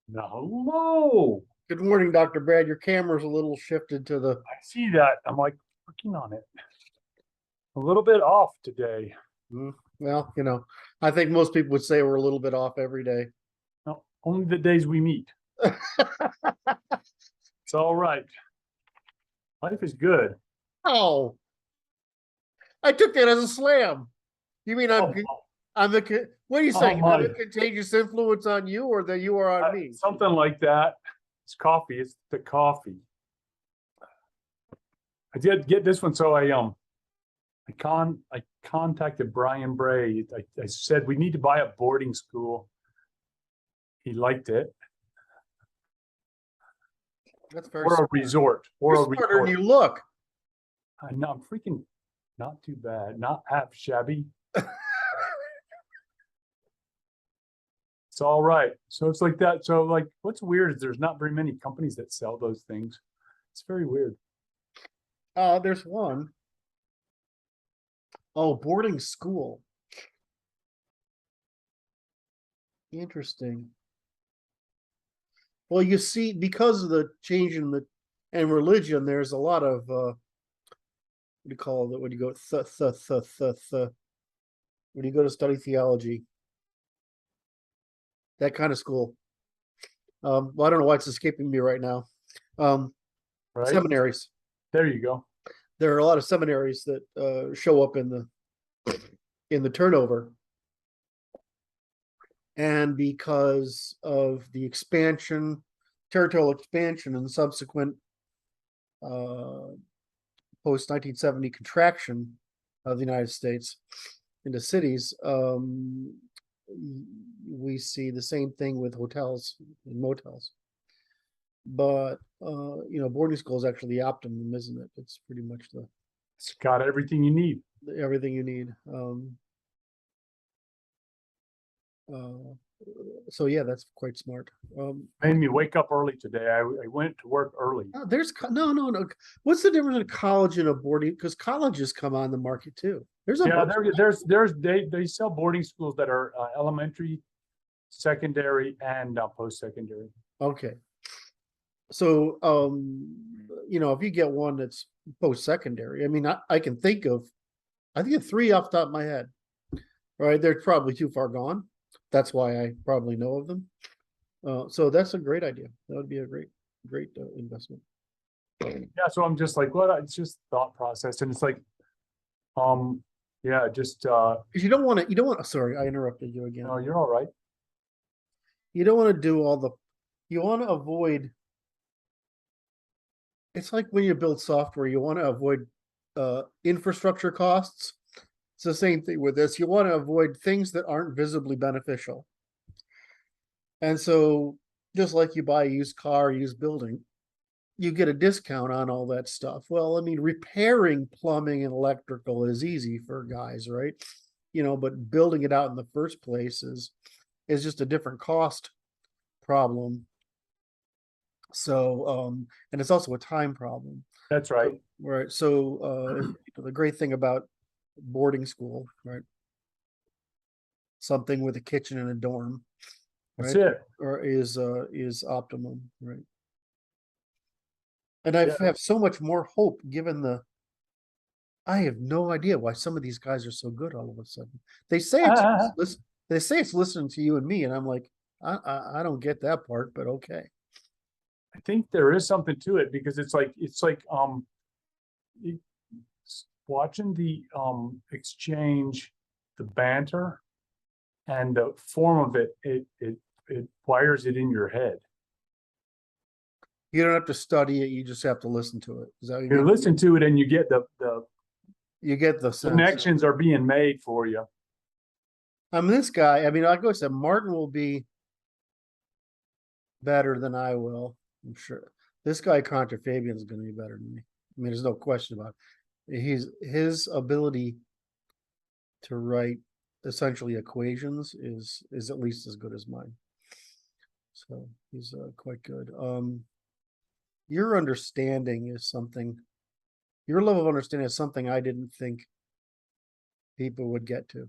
Now, hello. Good morning, Dr. Brad. Your camera's a little shifted to the. I see that. I'm like working on it. A little bit off today. Well, I think most people would say we're a little bit off every day. No, only the days we meet. It's all right. Life is good. Oh, I took that as a slam. You mean Oh, what are you oh saying? I'm a my. contagious influence on you, or that you are on me? Something like that. It's coffee. It's the coffee. I did get this one, so I contacted Brian Bray. I said we need to buy a boarding school. He liked it. That's very Or a smart. resort. You're Or a smarter than resort. you look. I know I'm freaking not too bad, not half shabby. It's all right. So it's like that. So like what's weird is there's not very many companies that sell those things. It's very weird. There's one. Oh, boarding school. Interesting. Well, you see, because of the change in the and religion, there's a lot of what do you call it when you go when you go to study theology, that kind of school. Well, I don't know why it's escaping me right now. Right? Seminaries. There you go. There are a lot of seminaries that show up in the turnover, and because of the expansion, territorial expansion, and subsequent post 1970 contraction of the United States into cities, we see the same thing with hotels and motels. But boarding school is actually the optimum, isn't it? It's pretty much It's got everything you need. everything you need. So yeah, that's quite smart. Made me wake up early today. I went to work early. There's no. What's the difference in a college and a boarding? Because colleges come on the market too. There's a Yeah, bunch. they sell boarding schools that are elementary, secondary, and post-secondary. Okay. So if you get one that's post-secondary, I mean, I can think of three off the top of my head. Right, they're probably too far gone. That's why I probably know of them. So that's a great idea. That would be a great investment. Yeah, so I'm just like, what? It's just thought process, and it's like, yeah, just Because you don't want to. Sorry, I interrupted you again. no, you're all right. You don't want to do all the. You want to avoid. It's like when you build software, you want to avoid infrastructure costs. It's the same thing with this. You want to avoid things that aren't visibly beneficial. And so, just like you buy a used car, used building, you get a discount on all that stuff. Well, I mean, repairing plumbing and electrical is easy for guys, right? But building it out in the first place is just a different cost problem. So, and it's also a time problem. That's right. Right. So, the great thing about boarding school, right? Something with a kitchen and a dorm, That's right? it. Or is optimum, right? And I Yeah. have so much more hope given I have no idea why some of these guys are so good all of a sudden. They say it's listening to you and me, and I'm like, I don't get that part, but okay. I think there is something to it because it's like watching the exchange, the banter, and the form of it wires it in your head. You don't have to study it; you just have to listen to it. Is that what you You mean? listen to it and you get the You get the sense. connections are being made for you. This guy. I mean, like I said, Martin will be better than I will. I'm sure. This guy, Contra Fabian, is going to be better than me. I mean, there's no question about it. His ability to write essentially equations is at least as good as mine. So he's quite good. Your understanding is something. Your level of understanding is something I didn't think people would get to.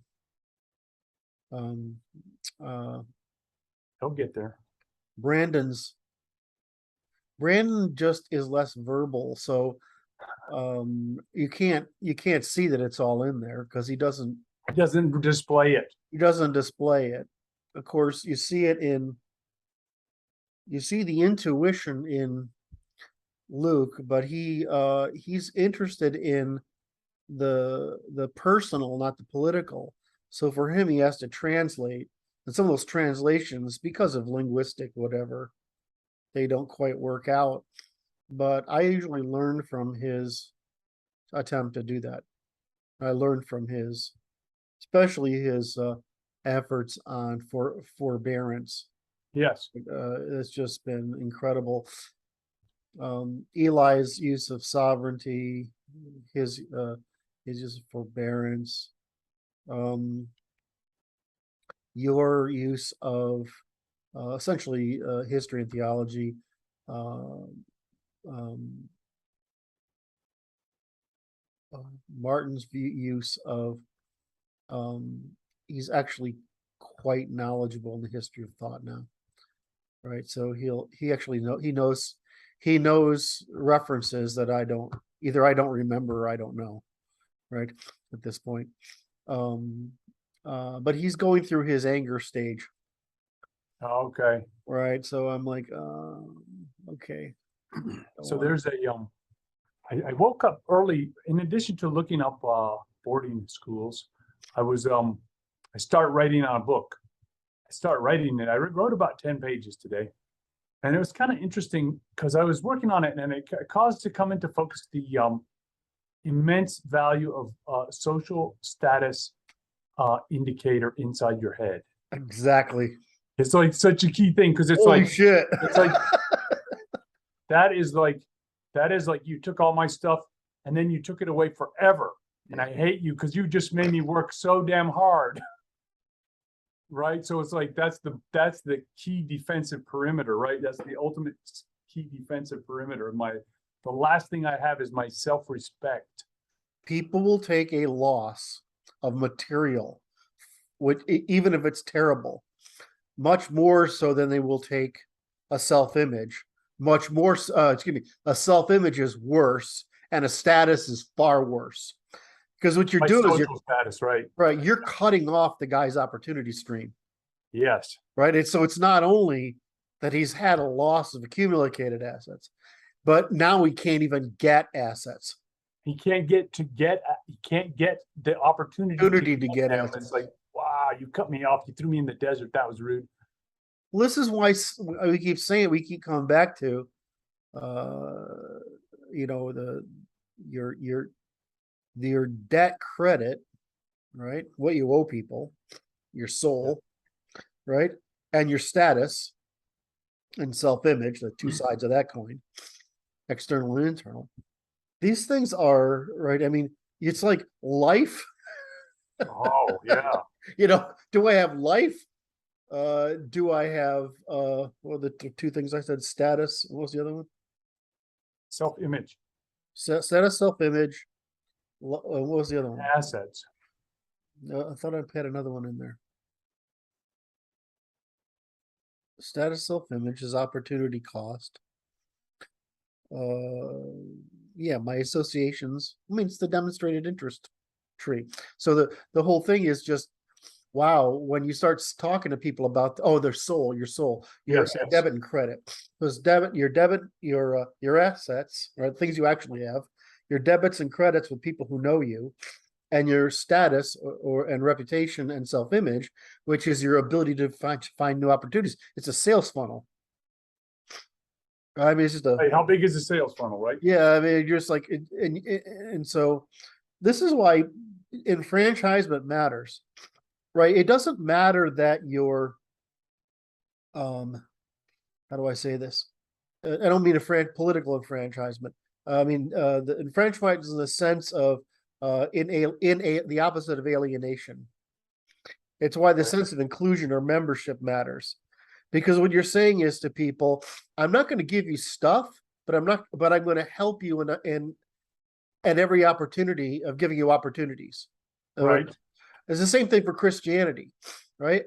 He'll get there. Brandon just is less verbal, so you can't see that it's all in there because he doesn't display it. display it. Of course, you see the intuition in Luke, but he's interested in the personal, not the political. So for him, he has to translate, and some of those translations, because of linguistic whatever, they don't quite work out. But I usually learn from his attempt to do that. I learned from especially his efforts on forbearance. Yes. It's just been incredible. Eli's use of sovereignty, his use of forbearance, your use of essentially history and theology, Martin's use of he's actually quite knowledgeable in the history of thought now, right? So he knows references that I don't remember or I don't know, right, at this point. But he's going through his anger stage. Okay. Right. So I'm like, okay. So there's I woke up early. In addition to looking up boarding schools, I started writing on a book. I started writing it. I wrote about 10 pages today. And it was kind of interesting because I was working on it, and it caused to come into focus the immense value of social status indicator inside your head. Exactly. It's like such a key thing because it's Holy like shit. It's like that is like you took all my stuff and then you took it away forever, and I hate you because you just made me work so damn hard. Right. So it's like that's the key defensive perimeter, right? That's the ultimate key defensive perimeter. The last thing I have is my self-respect. People will take a loss of material, which even if it's terrible, much more so than they will take a self-image. Much more, a self-image is worse, and a status is far worse. Because what you're doing is status, right? Right, you're cutting off the guy's opportunity stream. Yes. Right. It's not only that he's had a loss of accumulated assets, but now he can't even get assets. He can't get the opportunity to get assets. It's like, wow, you cut me off. You threw me in the desert. That was rude. Well, this is why we keep saying, we keep coming back to, your debt credit, right? What you owe people, your soul, right? And your status and self-image, the two sides of that coin, external and internal. These things are, right? I mean, it's like life. Oh, yeah. Do I have life? Do I have, well, the two things I said, status, what was the other one? Self-image. Status, self-image. What was the other one? Assets. I thought I had another one in there. Status, self-image is opportunity cost. Yeah, my associations. I mean, it's the demonstrated interest tree. So the whole thing is just, wow, when you start talking to people about, their soul, your debit and credit. Because your assets, right, things you actually have, your debits and credits with people who know you, and your status and reputation and self-image, which is your ability to find new opportunities. It's a sales funnel. I mean, it's just how big is the sales funnel, right? Yeah, I mean, you're just like, and so this is why enfranchisement matters, right? It doesn't matter that you're, how do I say this? I don't mean political enfranchisement. I mean, the enfranchisement is in the sense of, the opposite of alienation. It's why the sense of inclusion or membership matters. Because what you're saying is to people, I'm not going to give you stuff, but I'm going to help you in every opportunity of giving you opportunities. Right. It's the same thing for Christianity, right?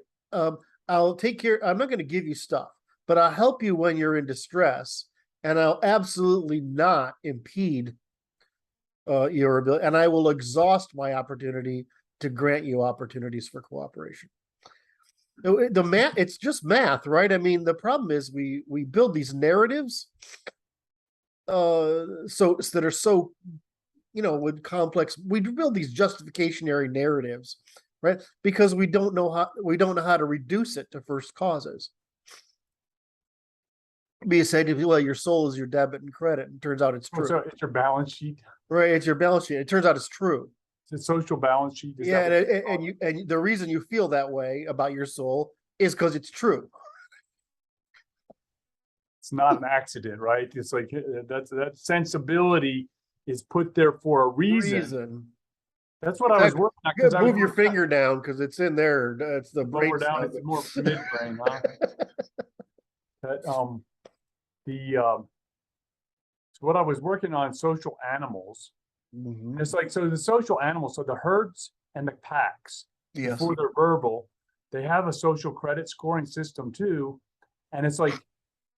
I'll take care. I'm not going to give you stuff, but I'll help you when you're in distress, and I'll absolutely not impede your ability, and I will exhaust my opportunity to grant you opportunities for cooperation. The math, it's just math, right? I mean, the problem is we build these narratives so that are so, with complex, we build these justificationary narratives, right? Because we don't know how to reduce it to first causes. Be said to be, well, your soul is your debit and credit, and it turns out it's true. So it's your balance sheet. Right, it's your balance sheet. It turns out it's true. It's a social balance sheet. Yeah, and the reason you feel that way about your soul is because it's true. It's not an accident, right? It's like that sensibility is put there for a reason. That's what I was working on. Because move your finger down because it's in there. It's the brain. Lower down. It's more midbrain, huh? That so what I was working on, social animals. It's like, so the social animals, so the herds and the packs, Yes. before they're verbal, they have a social credit scoring system too. And it's like,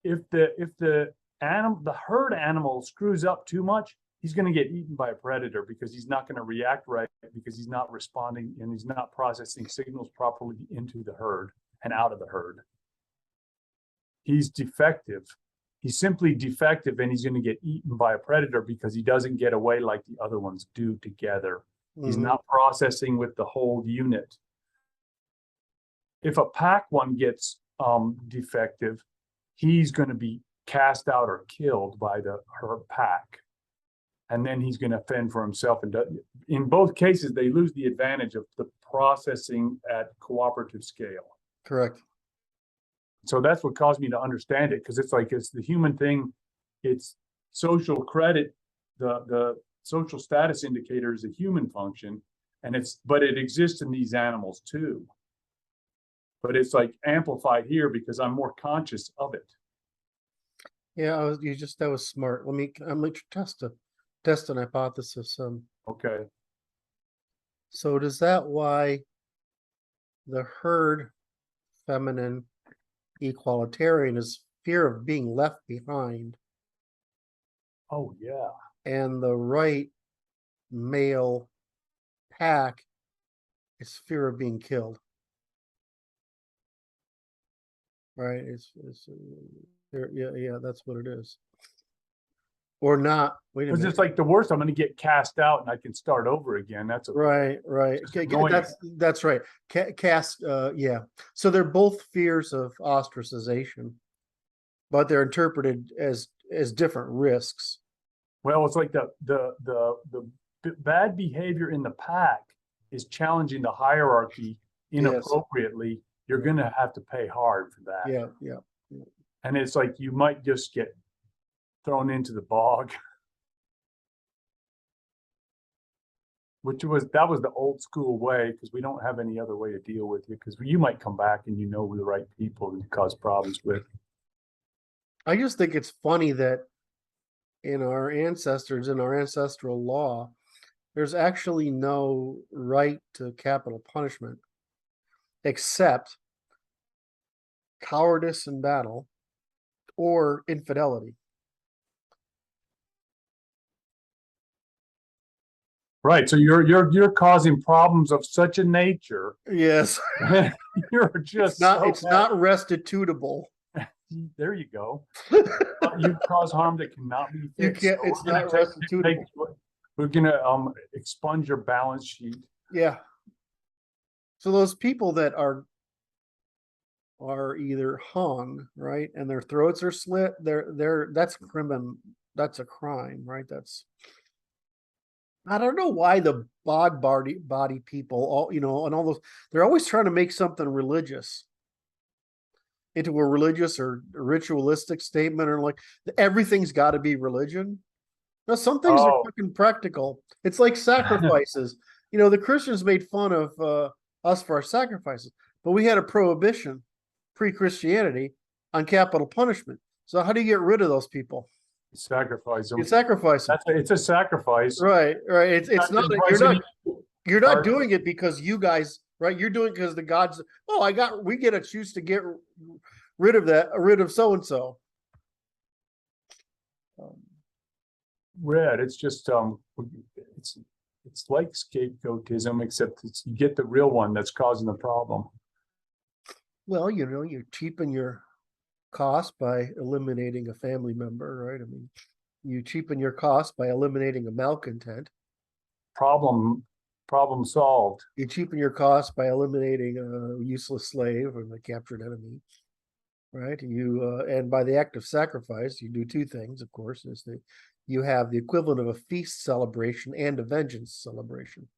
if the herd animal screws up too much, he's going to get eaten by a predator because he's not going to react right, because he's not responding and he's not processing signals properly into the herd and out of the herd. He's defective. He's simply defective, and he's going to get eaten by a predator because he doesn't get away like the other ones do together. He's not processing with the whole unit. If a pack one gets defective, he's going to be cast out or killed by her pack. And then he's going to fend for himself. And in both cases, they lose the advantage of the processing at cooperative scale. Correct. So that's what caused me to understand it, because it's like, it's the human thing. It's social credit. The social status indicator is a human function, but it exists in these animals too. But it's like amplified here because I'm more conscious of it. Yeah, that was smart. I'm going to test an hypothesis. Okay. So is that why the herd feminine equalitarian is fear of being left behind? Oh yeah. And the right male pack is fear of being killed. Right? Yeah, that's what it is. Or not. Wait a minute. It's just like the worst. I'm going to get cast out and I can start over again. That's right. Okay, that's right. Yeah. So they're both fears of ostracization, but they're interpreted as different risks. Well, it's like the bad behavior in the pack is challenging the hierarchy inappropriately. Yes. You're going to have to pay hard for that. Yeah. And it's like you might just get thrown into the bog, that was the old school way, because we don't have any other way to deal with you, because you might come back and the right people to cause problems with. I just think it's funny that in our ancestral law, there's actually no right to capital punishment except cowardice in battle or infidelity. Right. So you're causing problems of such a nature. Yes. You're just it's not restitutable. There you go. You cause harm that cannot be fixed. You can't, it's not restitutable. We're gonna expunge your balance sheet. Yeah. So those people that are either hung, right, and their throats are slit, that's a crime, right? I don't know why the bod body people, and all those, they're always trying to make something religious into a religious or ritualistic statement, or like everything's got to be religion. No, some things are fucking practical. It's like sacrifices. The Christians made fun of us for our sacrifices, but we had a prohibition pre-Christianity on capital punishment. So how do you get rid of those people? Sacrifice them. You sacrifice them. It's a sacrifice. Right. It's not. You're not doing it because you guys right? You're doing because the gods, we get to choose to get rid of so and so. Red, it's just it's like scapegoatism, except you get the real one that's causing the problem. Well, you cheapen your cost by eliminating a family member, right? I mean, you cheapen your cost by eliminating a malcontent. Problem solved. You cheapen your cost by eliminating a useless slave or the captured enemy, right? And by the act of sacrifice, you do two things, of course, is that you have the equivalent of a feast celebration and a vengeance celebration,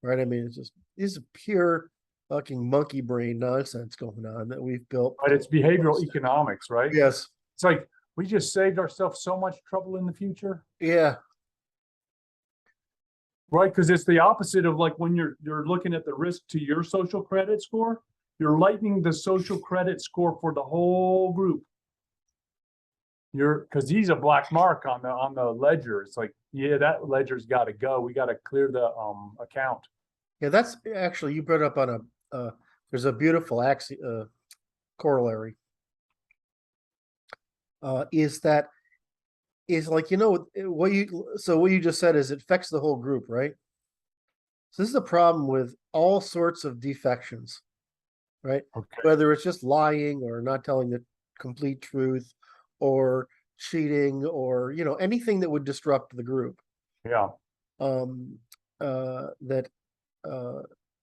right? I mean, it's a pure fucking monkey brain nonsense going on that we've built. But it's behavioral economics, right? Yes. It's like we just saved ourselves so much trouble in the future. Yeah. Right, because it's the opposite of like when you're looking at the risk to your social credit score, you're lightening the social credit score for the whole group. Because he's a black mark on the ledger. It's like, yeah, that ledger's got to go. We got to clear the account. Yeah, that's actually, you brought up on there's a beautiful corollary. Is like, what you just said is it affects the whole group, right? So this is a problem with all sorts of defections, right? Okay. Whether it's just lying or not telling the complete truth or cheating or, anything that would disrupt the group. Yeah.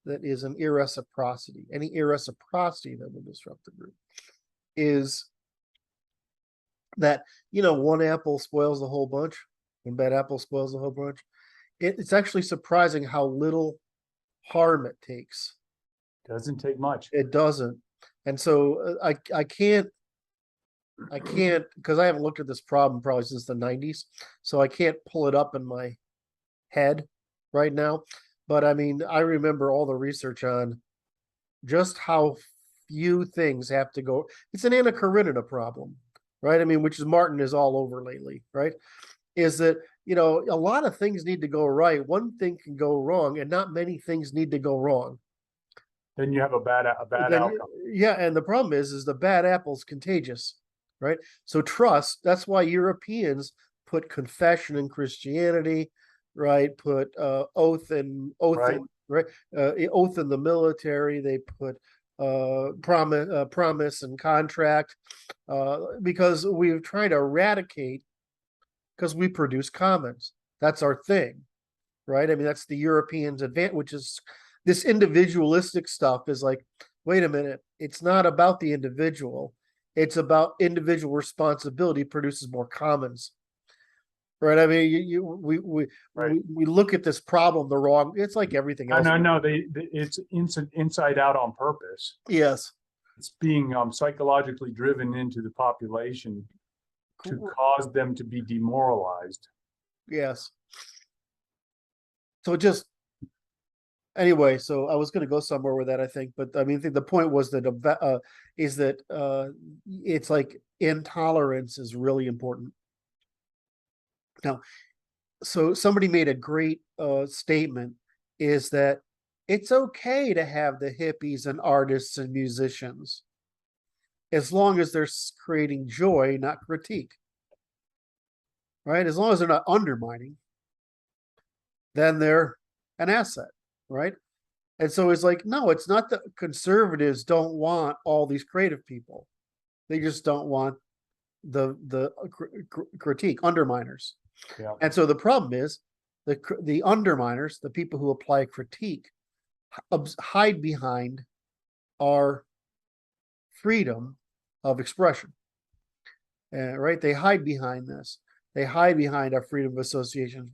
That is an irreciprocity. Any irreciprocity that will disrupt the group is that, one apple spoils the whole bunch. One bad apple spoils the whole bunch. It's actually surprising how little harm it takes. Doesn't take much. It doesn't. And so I can't, because I haven't looked at this problem probably since the 90s. So I can't pull it up in my head right now. But I mean, I remember all the research on just how few things have to go. It's an Anna Karenina problem, right? I mean, which is Martin is all over lately, right? Is that, a lot of things need to go right. One thing can go wrong and not many things need to go wrong. Then you have a bad outcome. Yeah. And the problem is the bad apple's contagious, right? So trust, that's why Europeans put confession in Christianity, right? Put oath in the military. They put promise and contract because we're trying to eradicate, because we produce commons. That's our thing, right? I mean, that's the Europeans' advantage, which is this individualistic stuff is like, wait a minute, it's not about the individual. It's about individual responsibility produces more commons. Right. I mean, we look at this problem the wrong. It's like everything else. No. It's inside out on purpose. Yes. It's being psychologically driven into the population to cause them to be demoralized. Yes. So anyway, so I was going to go somewhere with that, I think, but I mean, the point was that it's like intolerance is really important. Now, so somebody made a great statement, is that it's okay to have the hippies and artists and musicians as long as they're creating joy, not critique. Right? As long as they're not undermining, then they're an asset, right? And so it's like, no, it's not that conservatives don't want all these creative people. They just don't want the critique, underminers. Yeah. And so the problem is the underminers, the people who apply critique, hide behind our freedom of expression. Right? They hide behind this. They hide behind our freedom of association.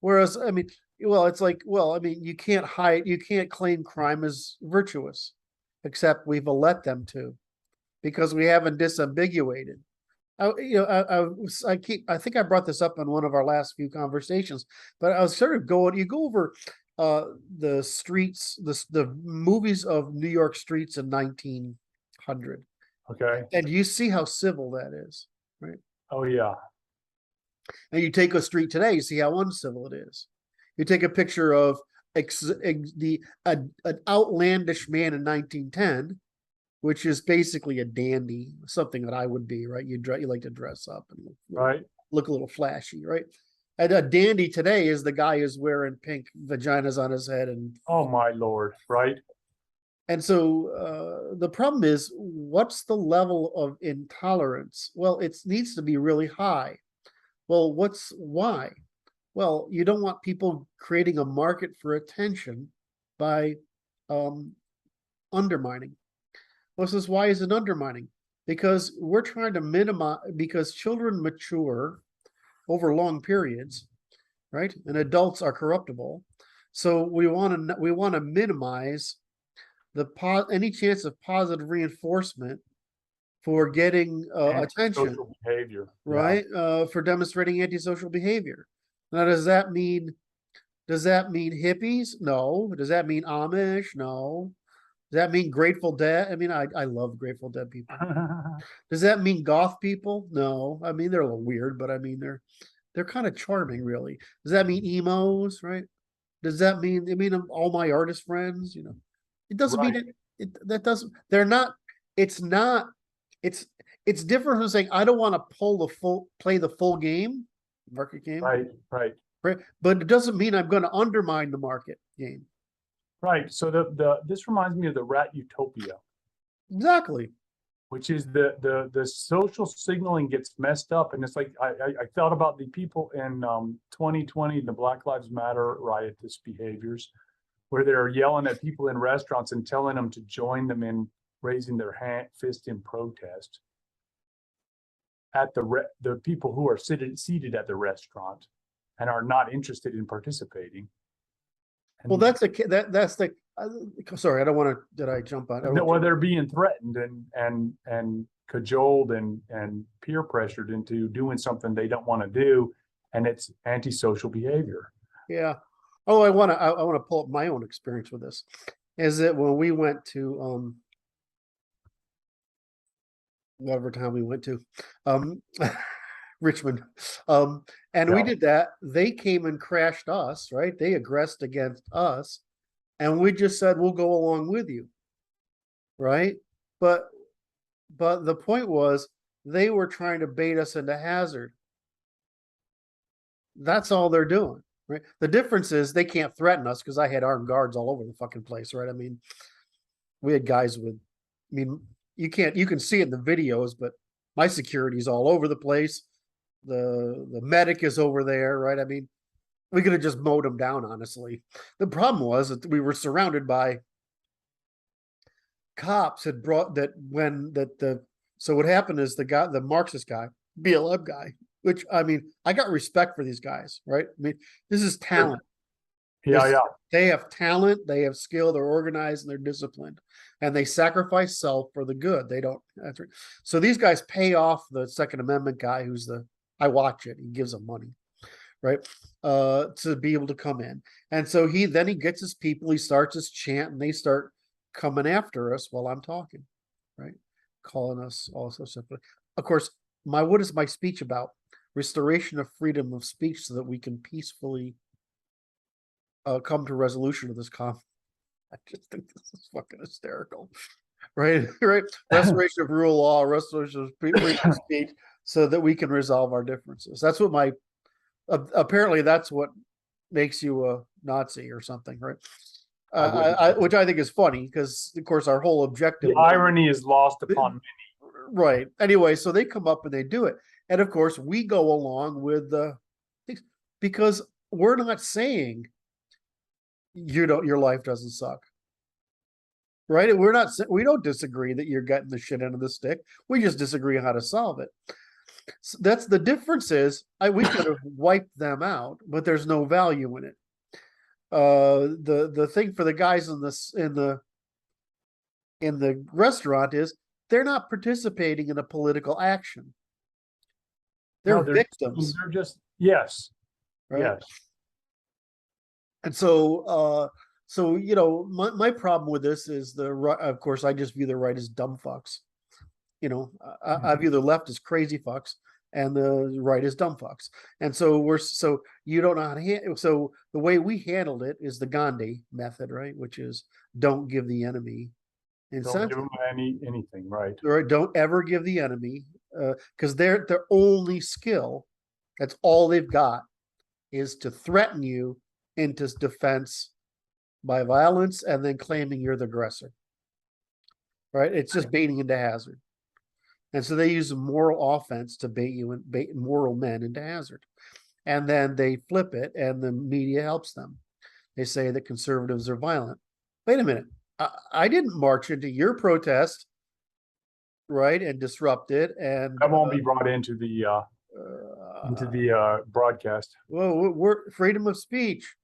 Whereas, I mean, it's like, you can't claim crime as virtuous, except we've let them to, because we haven't disambiguated. I think I brought this up in one of our last few conversations, but I was sort of you go over the streets, the movies of New York streets in 1900. Okay. And you see how civil that is, right? Oh yeah. And you take a street today, you see how uncivil it is. You take a picture of an outlandish man in 1910, which is basically a dandy, something that I would be, right? You like to dress up and right, look a little flashy, right? And a dandy today is the guy who's wearing pink vaginas on his head, oh my lord, right, and so the problem is, what's the level of intolerance? Well, it needs to be really high. Well, why? Well, you don't want people creating a market for attention by undermining. Well, says, why is it undermining? Because we're trying to minimize, because children mature over long periods, right? And adults are corruptible. So we want to minimize any chance of positive reinforcement for getting attention, social behavior, right? For demonstrating antisocial behavior. Now, does that mean hippies? No. Does that mean Amish? No. Does that mean Grateful Dead? I mean, I love Grateful Dead people. yeah. Does that mean goth people? No. I mean, they're a little weird, but I mean, they're kind of charming, really. Does that mean emos, right? Does that mean, all my artist friends, it doesn't Right. mean that doesn't, they're not, it's not, it's different from saying, I don't want to play the full game, market game. Right, right? But it doesn't mean I'm going to undermine the market game. right. So this reminds me of the rat utopia, Exactly. which is the social signaling gets messed up, and it's like I thought about the people in 2020, the Black Lives Matter riotous behaviors, where they're yelling at people in restaurants and telling them to join them in raising their fist in protest at the people who are seated at the restaurant and are not interested in participating. And Well, that's the sorry, I don't want to, did I jump on? well, they're being threatened and cajoled and peer pressured into doing something they don't want to do, and it's antisocial behavior. Yeah. Oh, I want to pull up my own experience with this. Is that when we went to whatever town we went to, Richmond, and we did that. They came and crashed us, right? They aggressed against us, and we just said we'll go along with you, right? But the point was they were trying to bait us into hazard. That's all they're doing, right? The difference is they can't threaten us because I had armed guards all over the fucking place, right? I mean, we had guys with, you can see it in the videos, but my security's all over the place. The medic is over there, right? I mean, we could have just mowed them down, honestly. The problem was that we were surrounded by cops had brought that so what happened is the Marxist guy, BLM guy, which I got respect for these guys, right? I mean, this is talent. Yeah. They have talent, they have skill, they're organized, and they're disciplined, and they sacrifice self for the good. They don't. That's right. So these guys pay off the Second Amendment guy, who's I watch it. He gives them money, right, to be able to come in, and so he gets his people. He starts his chant, and they start coming after us while I'm talking, right, calling us all sorts of. Of course, what is my speech about? Restoration of freedom of speech, so that we can peacefully come to resolution of this conflict. I just think this is fucking hysterical, right? Right. Restoration of rule of law, restoration of freedom of speech, so that we can resolve our differences. That's what apparently that's what makes you a Nazi or something, right? Which I think is funny because, of course, our whole objective. The irony is lost upon many. Right. Anyway, so they come up and they do it, and of course we go along with the things because we're not saying your life doesn't suck, right? We don't disagree that you're getting the shit end of the stick. We just disagree on how to solve it. So that's the difference. We could have wiped them out, but there's no value in it. The thing for the guys in the restaurant is they're not participating in a political action. They're victims. They're just yes, right? Yes. And so, my problem with this is of course, I just view the right as dumb fucks. I view the left as crazy fucks, and the right is dumb fucks. And so you don't know how to handle. So the way we handled it is the Gandhi method, right? Which is don't give the enemy Don't incentive. give them anything, right? Right? Don't ever give the enemy, because their only skill, that's all they've got, is to threaten you into defense by violence and then claiming you're the aggressor. Right? It's just baiting into hazard. And so they use moral offense to bait moral men into hazard. And then they flip it, and the media helps them. They say that conservatives are violent. Wait a minute. I didn't march into your protest, right, and disrupt it. And That won't be brought into the broadcast. well, we're freedom of speech.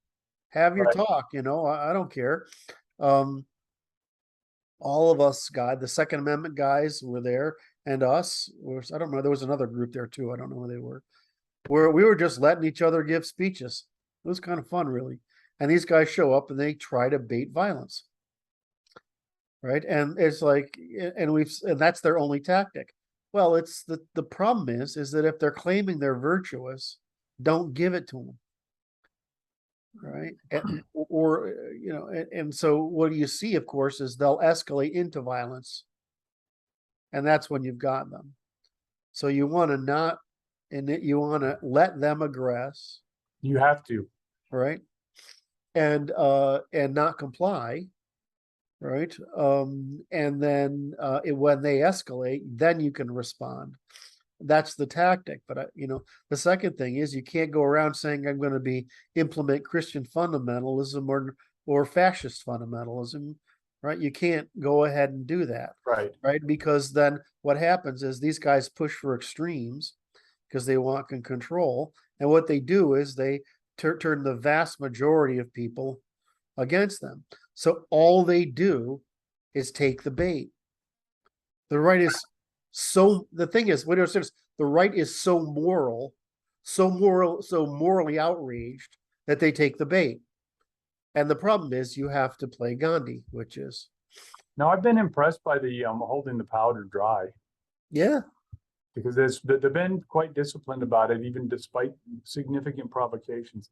Have your Right. talk. I don't care. All of us, the Second Amendment guys were there, and us. I don't know. There was another group there too. I don't know who they were. Where we were just letting each other give speeches. It was kind of fun, really. And these guys show up and they try to bait violence, right? And it's like, and that's their only tactic. Well, it's the problem is that if they're claiming they're virtuous, don't give it to them, right? And so what do you see, of course, is they'll escalate into violence, and that's when you've got them. So you want to let them aggress. You have to, right? And not comply, right? And then when they escalate, then you can respond. That's the tactic. But the second thing is you can't go around saying I'm going to implement Christian fundamentalism or fascist fundamentalism, right? You can't go ahead and do that, right? Because then what happens is these guys push for extremes because they want control, and what they do is they turn the vast majority of people against them. So all they do is take the bait. The right is the thing is, the right is so morally outraged that they take the bait. And the problem is you have to play Gandhi, which is. Now, I've been impressed by the holding the powder dry. Yeah. Because they've been quite disciplined about it, even despite significant provocations.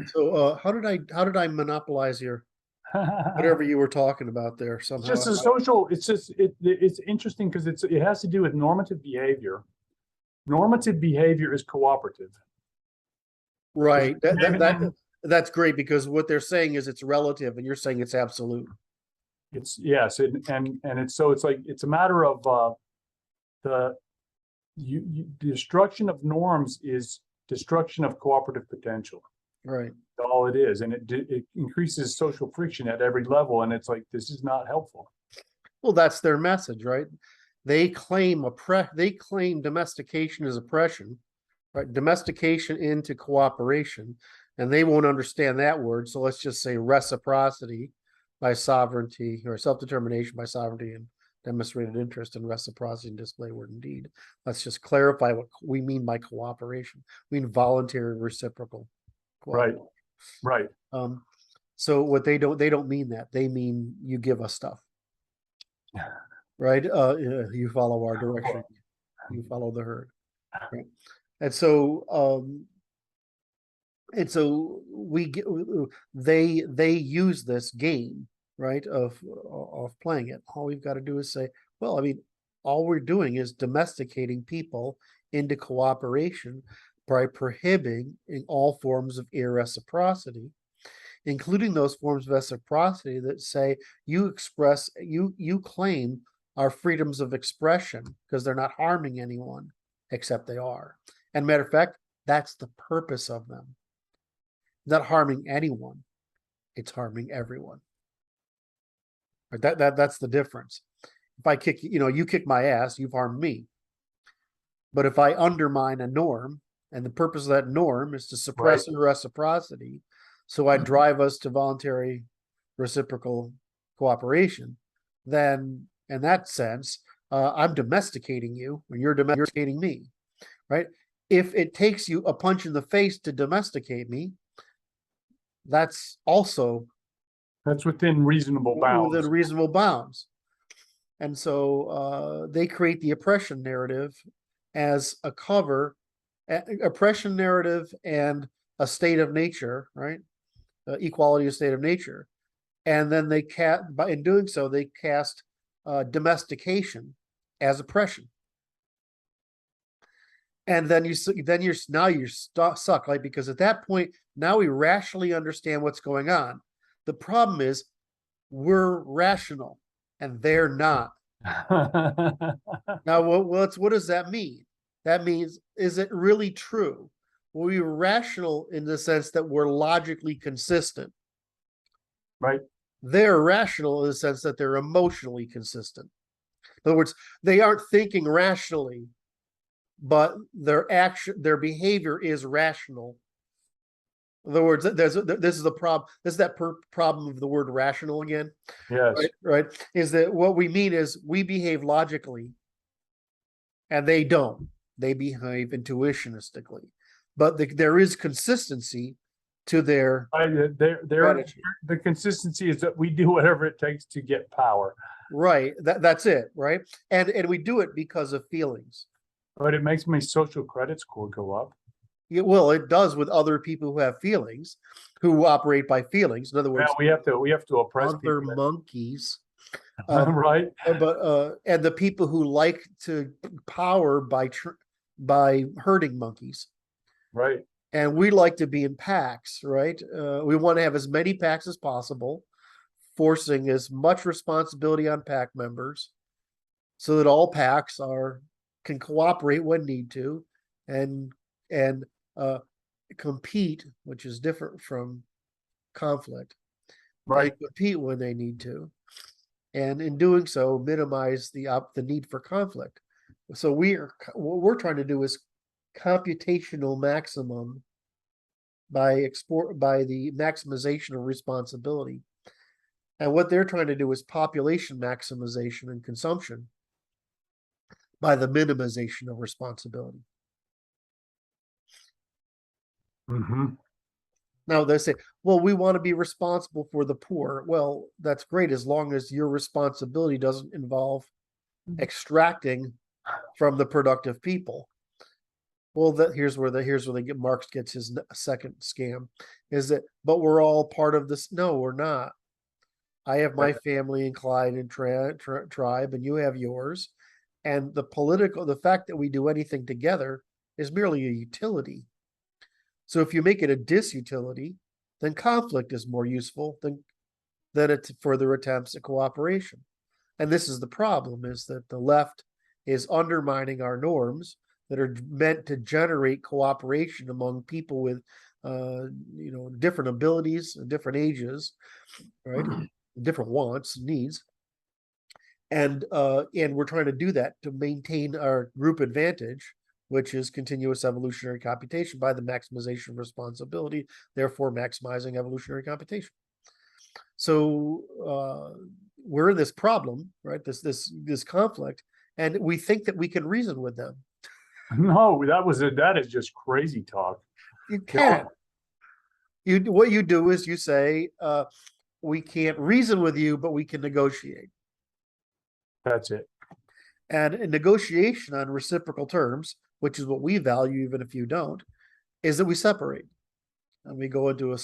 So how did I monopolize your whatever you were talking about there somehow? It's just a social. It's interesting because it has to do with normative behavior. Normative behavior is cooperative. Right. That's great, because what they're saying is it's relative, and you're saying it's absolute. It's yes, and it's like it's a matter of the destruction of norms is destruction of cooperative potential. Right. That's all it is, and it increases social friction at every level, and it's like this is not helpful. Well, that's their message, right? They claim domestication as oppression, right? Domestication into cooperation, and they won't understand that word. So let's just say reciprocity by sovereignty, or self-determination by sovereignty and demonstrated interest, and reciprocity and display word indeed. Let's just clarify what we mean by cooperation. We mean voluntary reciprocal cooperation. Right. So what they don't mean that. They mean you give us stuff. Right? You follow our direction. You follow the herd. Right? And so they use this game, right, of playing it. All we've got to do is say, well, I mean, all we're doing is domesticating people into cooperation by prohibiting all forms of irreciprocity, including those forms of reciprocity that say you claim our freedoms of expression because they're not harming anyone, except they are. And matter of fact, that's the purpose of them. Not harming anyone, it's harming everyone. That's the difference. If I kick you kick my ass, you've harmed me. But if I undermine a norm, and the purpose of that norm is to suppress reciprocity, so I drive us to voluntary reciprocal cooperation, then in that sense, I'm domesticating you when you're domesticating me, right? If it takes you a punch in the face to domesticate me, that's within reasonable bounds. Within reasonable bounds. And so they create the oppression narrative as a cover, oppression narrative and a state of nature, right? Equality of state of nature. And then they by in doing so, they cast domestication as oppression. And then you're stuck, like, because at that point, now we rationally understand what's going on. The problem is we're rational and they're not. Now, what does that mean? That means, is it really true? Well, we're rational in the sense that we're logically consistent. Right. They're rational in the sense that they're emotionally consistent. In other words, they aren't thinking rationally, but their behavior is rational. In other words, this is the problem. This is that problem of the word rational again. Yes. Right. Is that what we mean is we behave logically and they don't. They behave intuitionistically. But there is consistency to their the consistency is that we do whatever it takes to get power. Right. That's it, right? And we do it because of feelings. But it makes my social credit score go up. Yeah, well, it does with other people who have feelings, who operate by feelings. In other words, we have to oppress other people. monkeys. Right. But and the people who like to power by herding monkeys. Right. And we like to be in packs, right? We want to have as many packs as possible, forcing as much responsibility on pack members so that all packs can cooperate when need to and compete, which is different from conflict. Right. They compete when they need to. And in doing so, minimize the need for conflict. So what we're trying to do is computational maximum by the maximization of responsibility. And what they're trying to do is population maximization and consumption by the minimization of responsibility. Mm-hmm. Now they say, well, we want to be responsible for the poor. Well, that's great as long as your responsibility doesn't involve extracting from the productive people. Well, here's where Marx gets his second scam, is that, but we're all part of this. No, we're not. I have my family and Clyde and tribe, and you have yours. And the fact that we do anything together is merely a utility. So if you make it a disutility, then conflict is more useful than it further attempts at cooperation. And this is the problem, is that the left is undermining our norms that are meant to generate cooperation among people with different abilities and different ages, right? Different wants, needs. And we're trying to do that to maintain our group advantage, which is continuous evolutionary computation by the maximization of responsibility, therefore maximizing evolutionary computation. So we're in this problem, right? This conflict, and we think that we can reason with them. No, that is just crazy talk. You can't. What you do is you say, we can't reason with you, but we can negotiate. That's it. And a negotiation on reciprocal terms, which is what we value, even if you don't, is that we separate. And we go into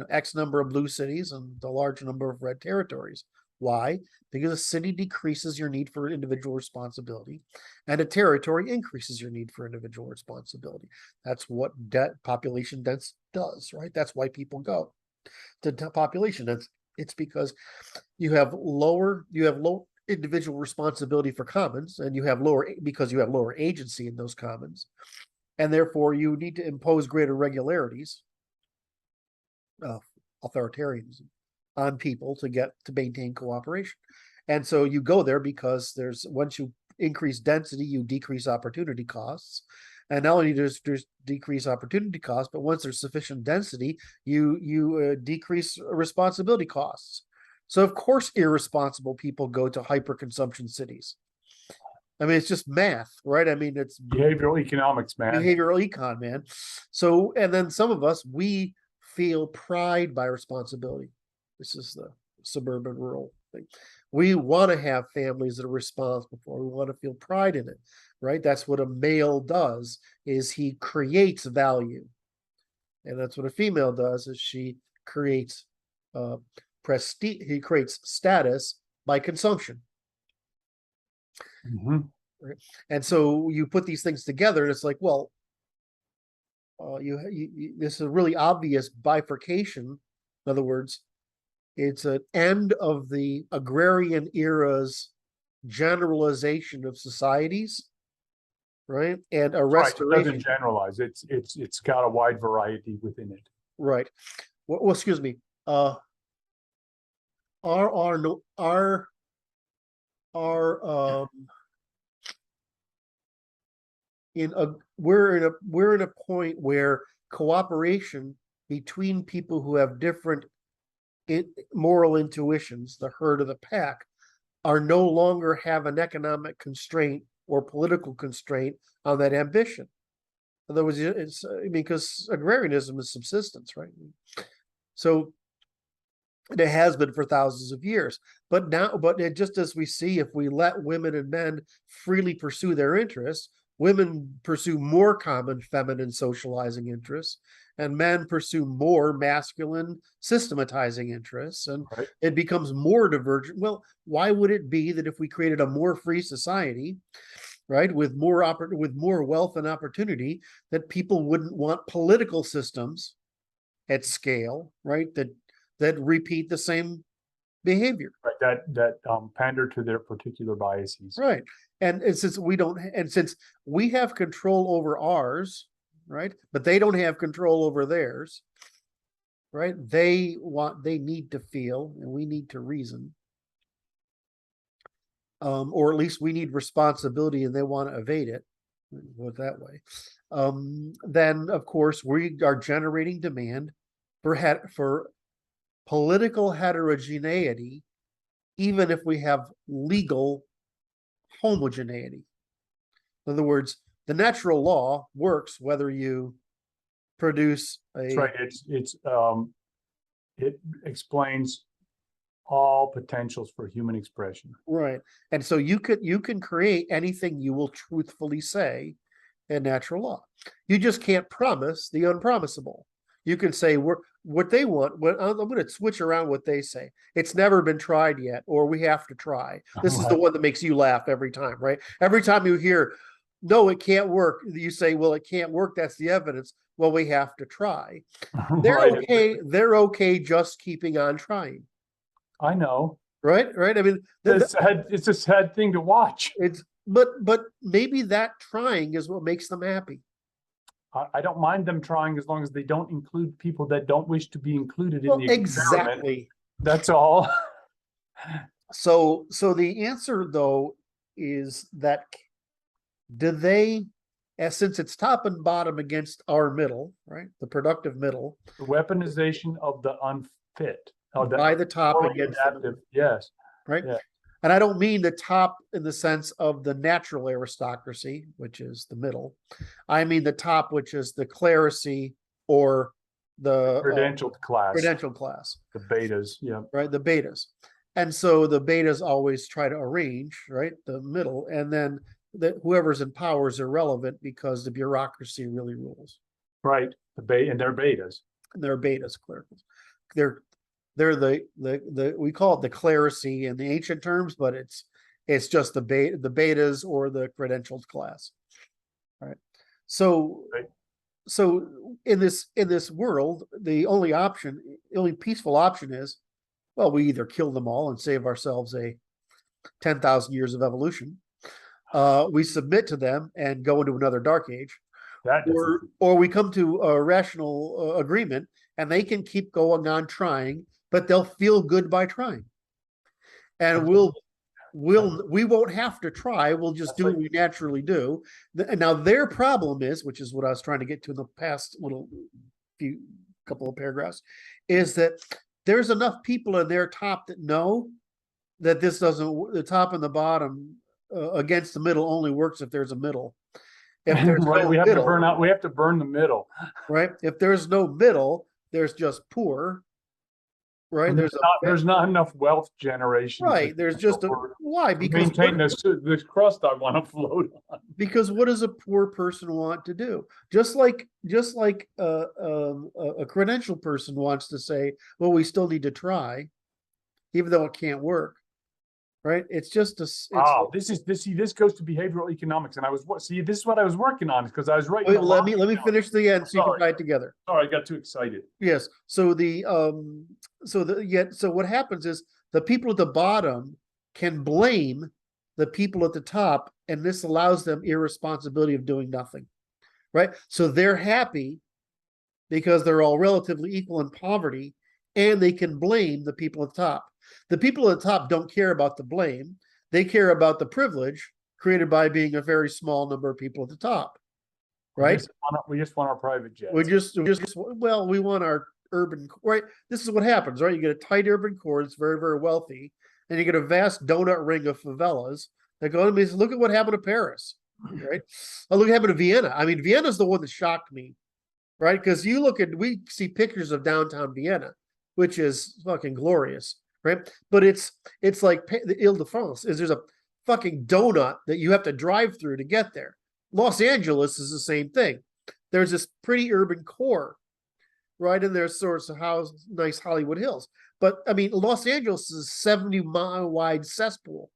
X number of blue cities and a large number of red territories. Why? Because a city decreases your need for individual responsibility, and a territory increases your need for individual responsibility. That's what population density does, right? That's why people go to population density. It's because you have low individual responsibility for commons, and you have lower agency in those commons, and therefore you need to impose greater regularities, authoritarianism, on people to maintain cooperation. And so you go there because once you increase density, you decrease opportunity costs. And not only does there's decrease opportunity costs, but once there's sufficient density, you decrease responsibility costs. So of course, irresponsible people go to hyper-consumption cities. I mean, it's just math, right? I mean, it's behavioral economics, man. Behavioral econ, man. So, and then some of us, we feel pride by responsibility. This is the suburban rural thing. We want to have families that are responsible for. We want to feel pride in it, right? That's what a male does, is he creates value. And that's what a female does, is she creates prestige, he creates status by consumption. Mhm. Right? And so you put these things together, and it's like, well, this is a really obvious bifurcation. In other words, it's an end of the agrarian era's generalization of societies, right? And a Right, it restoration. doesn't generalize. It's got a wide variety within it. Right. Well, excuse me. Our we're in a point where cooperation between people who have different moral intuitions, the herd of the pack, are no longer have an economic constraint or political constraint on that ambition. In other words, because agrarianism is subsistence, right? So it has been for thousands of years. But just as we see, if we let women and men freely pursue their interests, women pursue more common feminine socializing interests, and men pursue more masculine systematizing interests, and right. It becomes more divergent. Well, why would it be that if we created a more free society, right, with more wealth and opportunity, that people wouldn't want political systems at scale, right, that repeat the same behavior, Right, that pander to their particular biases. right? And since we have control over ours, right, but they don't have control over theirs, right? They need to feel, and we need to reason, or at least we need responsibility, and they want to evade it. Put it that way. Then of course we are generating demand for political heterogeneity, even if we have legal homogeneity. In other words, the natural law works whether you produce a. That's right. It explains all potentials for human expression. Right. And so you can create anything you will truthfully say in natural law. You just can't promise the unpromisable. You can say what they want. I'm going to switch around what they say. It's never been tried yet, or we have to try. This is the one that makes you laugh every time, right? Every time you hear, no, it can't work, you say, well, it can't work. That's the evidence. Well, we have to try. They're Right. okay. They're okay just keeping on trying. I know. Right. I mean, it's a sad thing to watch. But maybe that trying is what makes them happy. I don't mind them trying as long as they don't include people that don't wish to be included in the experiment. Exactly. That's all. So the answer though is that since it's top and bottom against our middle, right? The productive middle. The weaponization of the unfit. By the top against adaptive. Yes. Right. Yeah. And I don't mean the top in the sense of the natural aristocracy, which is the middle. I mean the top, which is the clerisy or the credentialed class. The betas, yeah. Right, the betas. And so the betas always try to arrange, right, the middle, and then whoever's in power is irrelevant because the bureaucracy really rules. Right, and they're betas. And they're betas, clericals. They're the we call it the clerisy in the ancient terms, but it's just the betas or the credentialed class. Right. So in this world, the only peaceful option is, well, we either kill them all and save ourselves 10,000 years of evolution. We submit to them and go into another dark age. Or we come to a rational agreement, and they can keep going on trying, but they'll feel good by trying. And we won't have to try. We'll just do what we naturally do. Now their problem is, which is what I was trying to get to in the past couple of paragraphs, is that there's enough people in their top that know that the top and the bottom against the middle only works if there's a middle. If there's right, no we have middle, to burn out. We have to burn the middle. Right. If there's no middle, there's just poor. right? And there's not enough wealth generation. Right. There's just why? To Because maintain this crust I want to float on. because what does a poor person want to do? Just like a credential person wants to say, well, we still need to try, even though it can't work. Right? It's just this goes to behavioral economics, and this is what I was working on because I was writing. Wait, let me finish the end so you can tie it together. Sorry, I got too excited. Yes. So so what happens is the people at the bottom can blame the people at the top, and this allows them irresponsibility of doing nothing. Right? So they're happy because they're all relatively equal in poverty, and they can blame the people at the top. The people at the top don't care about the blame. They care about the privilege created by being a very small number of people at the top. Right? We just want our private jets. We want our urban, right? This is what happens, right? You get a tight urban core that's very, very wealthy, and you get a vast donut ring of favelas that go, look at what happened to Paris, right? Oh, look what happened to Vienna. I mean, Vienna's the one that shocked me, right? Because we see pictures of downtown Vienna, which is fucking glorious. Right, but it's like the Ile-de-France is there's a fucking donut that you have to drive through to get there. Los Angeles is the same thing. There's this pretty urban core, right, and there's sorts of nice Hollywood Hills. But I mean, Los Angeles is a 70-mile wide cesspool,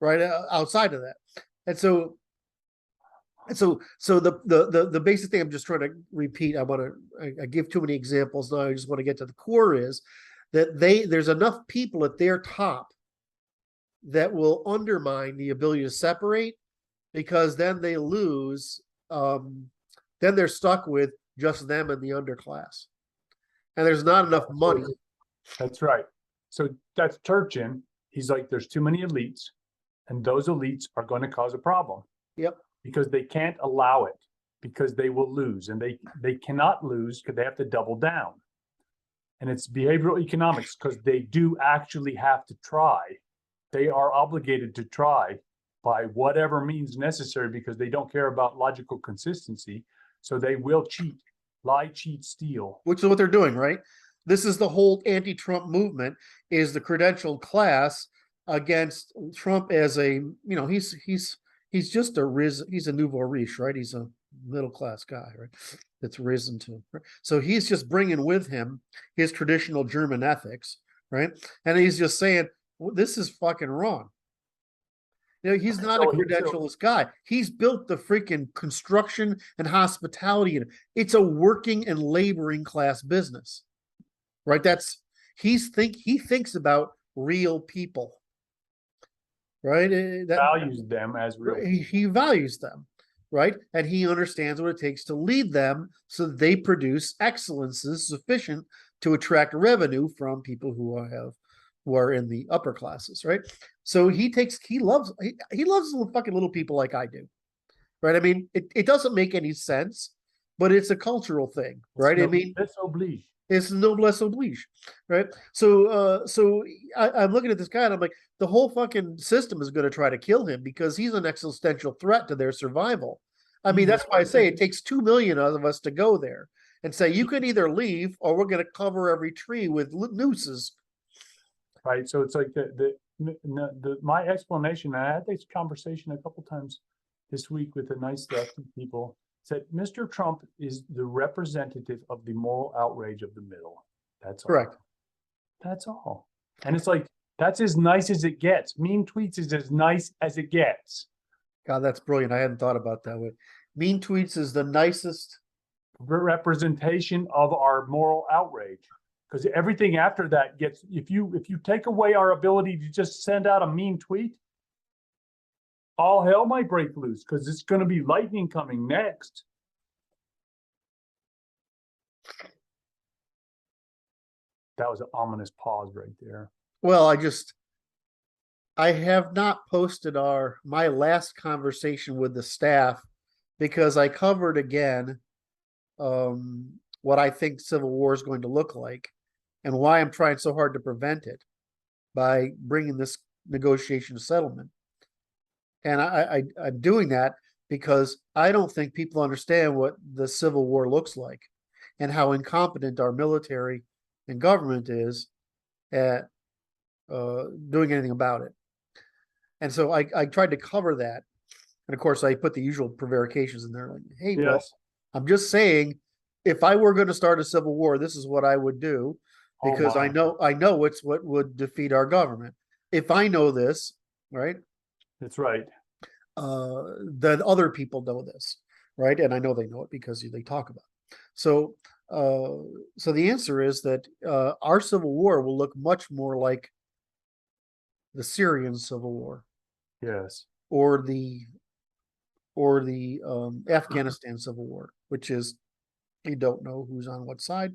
right, outside of that, and so the basic thing I'm just trying to repeat. I give too many examples now. I just want to get to the core is that there's enough people at their top that will undermine the ability to separate, because then they lose, then they're stuck with just them and the underclass. And there's not enough money. That's right. So that's Turchin. He's like, there's too many elites, and those elites are going to cause a problem. Yep. Because they can't allow it, because they will lose, and they cannot lose because they have to double down. And it's behavioral economics because they do actually have to try. They are obligated to try by whatever means necessary because they don't care about logical consistency. So they will cheat, lie, cheat, steal. Which is what they're doing, right? This is the whole anti-Trump movement, is the credentialed class against Trump as a, he's just he's a nouveau riche, right? He's a middle-class guy, right? That's risen to. Right? So he's just bringing with him his traditional German ethics, right? And he's just saying, well, this is fucking wrong. He's not a credentialist guy. He's built the freaking construction and hospitality. It's a working and laboring class business, right? He thinks about real people, right? Values them as real. He values them, right? And he understands what it takes to lead them so that they produce excellences sufficient to attract revenue from people who are in the upper classes, right? So he loves fucking little people like I do, right? I mean, it doesn't make any sense, but it's a cultural thing, right? It's noblesse oblige, right? So I'm looking at this guy and I'm like, the whole fucking system is going to try to kill him because he's an existential threat to their survival. I mean, that's why I say it takes 2 million of us to go there and say, you can either leave or we're going to cover every tree with nooses. Right. So it's like my explanation, and I had this conversation a couple times this week with the nice lefty people, said Mr. Trump is the representative of the moral outrage of the middle. That's all. Correct. That's all. And it's like, that's as nice as it gets. Mean tweets is as nice as it gets. God, that's brilliant. I hadn't thought about that way. Mean tweets is the nicest representation of our moral outrage. Because everything after that gets, if you take away our ability to just send out a mean tweet, all hell might break loose because it's going to be lightning coming next. That was an ominous pause right there. Well, I have not posted my last conversation with the staff because I covered again what I think civil war is going to look like and why I'm trying so hard to prevent it by bringing this negotiation settlement. And I'm doing that because I don't think people understand what the Civil War looks like and how incompetent our military and government is at doing anything about it. And so I tried to cover that. And of course, I put the usual prevarications in there. Like, hey, well, Yes. I'm just saying, if I were going to start a civil war, this is what I would do, Oh, because my. I know it's what would defeat our government. If I know this, right, That's right. then other people know this, right? And I know they know it because they talk about it. So, so the answer is that our civil war will look much more like the Syrian civil war Yes. or the Afghanistan civil war, which is you don't know who's on what side.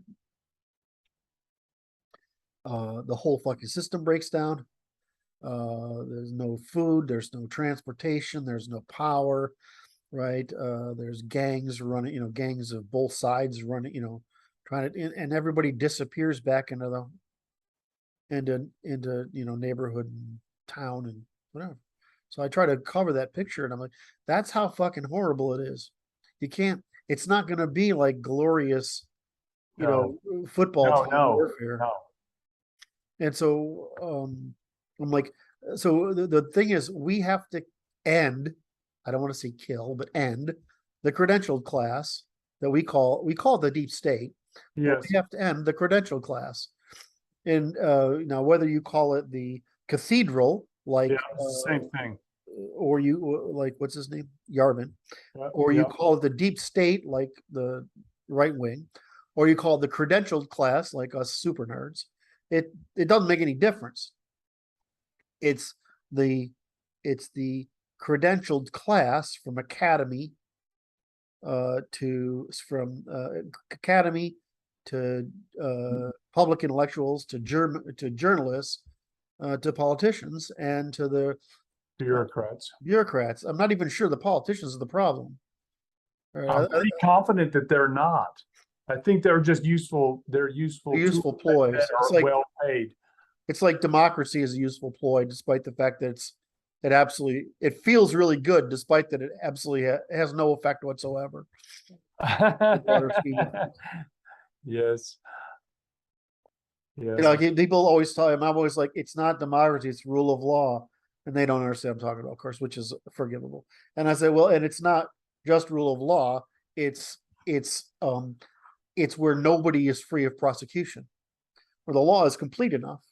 The whole fucking system breaks down. There's no food, there's no transportation, there's no power, right? There's gangs running, gangs of both sides running, trying to, and everybody disappears back into neighborhood and town and whatever. So I try to cover that picture, and I'm like, that's how fucking horrible it is. You can't. It's not going to be like glorious, No. football No, team no, warfare. no. And so I'm like, so the thing is, we have to end. I don't want to say kill, but end the credentialed class that we call the deep state. But Yes. we have to end the credentialed class. And now, whether you call it the cathedral, like, Yeah, it's the same thing. or you like, what's his name, Yarvin, Yeah, or yeah. you call it the deep state, like the right wing, or you call it the credentialed class, like us super nerds, it doesn't make any difference. It's the credentialed class from academy from academy to public intellectuals to journalists to politicians and to the Bureaucrats. bureaucrats. I'm not even sure the politicians are the problem. I'm pretty confident that they're not. I think they're just useful. They're useful useful tools ploys. that It's are like well paid. it's like democracy is a useful ploy, despite the fact that it feels really good, despite that it absolutely has no effect whatsoever. Yes. Yes. People always tell him, I'm always like, it's not democracy, it's rule of law. And they don't understand what I'm talking about, of course, which is forgivable. And I say, well, and it's not just rule of law, it's where nobody is free of prosecution, where the law is complete enough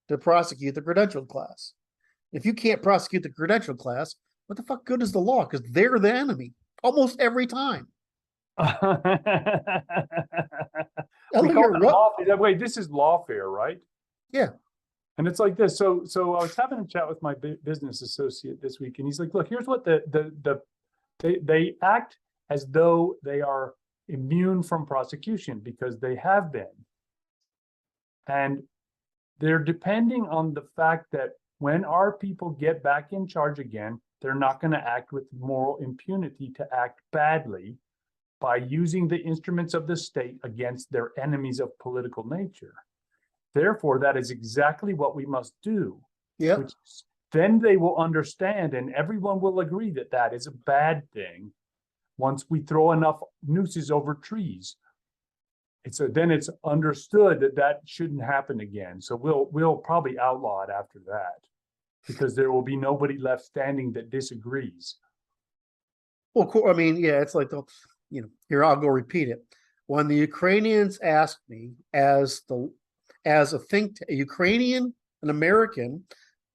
to prosecute the credentialed class. If you can't prosecute the credentialed class, what the fuck good is the law? Because they're the enemy almost every time. We call it lawfare. Wait, this is lawfare, right? Yeah. And it's like this. So I was having a chat with my business associate this week, and he's like, "Look, here's what they act as though they are immune from prosecution because they have been, and they're depending on the fact that when our people get back in charge again, they're not going to act with moral impunity to act badly by using the instruments of the state against their enemies of political nature. Therefore, that is exactly what we must do. Yeah. Then they will understand, and everyone will agree that that is a bad thing. Once we throw enough nooses over trees, then it's understood that that shouldn't happen again. So we'll probably outlaw it after that, because there will be nobody left standing that disagrees. Well, I mean, yeah, it's like here, I'll go repeat it. When the Ukrainians asked me as a Ukrainian, an American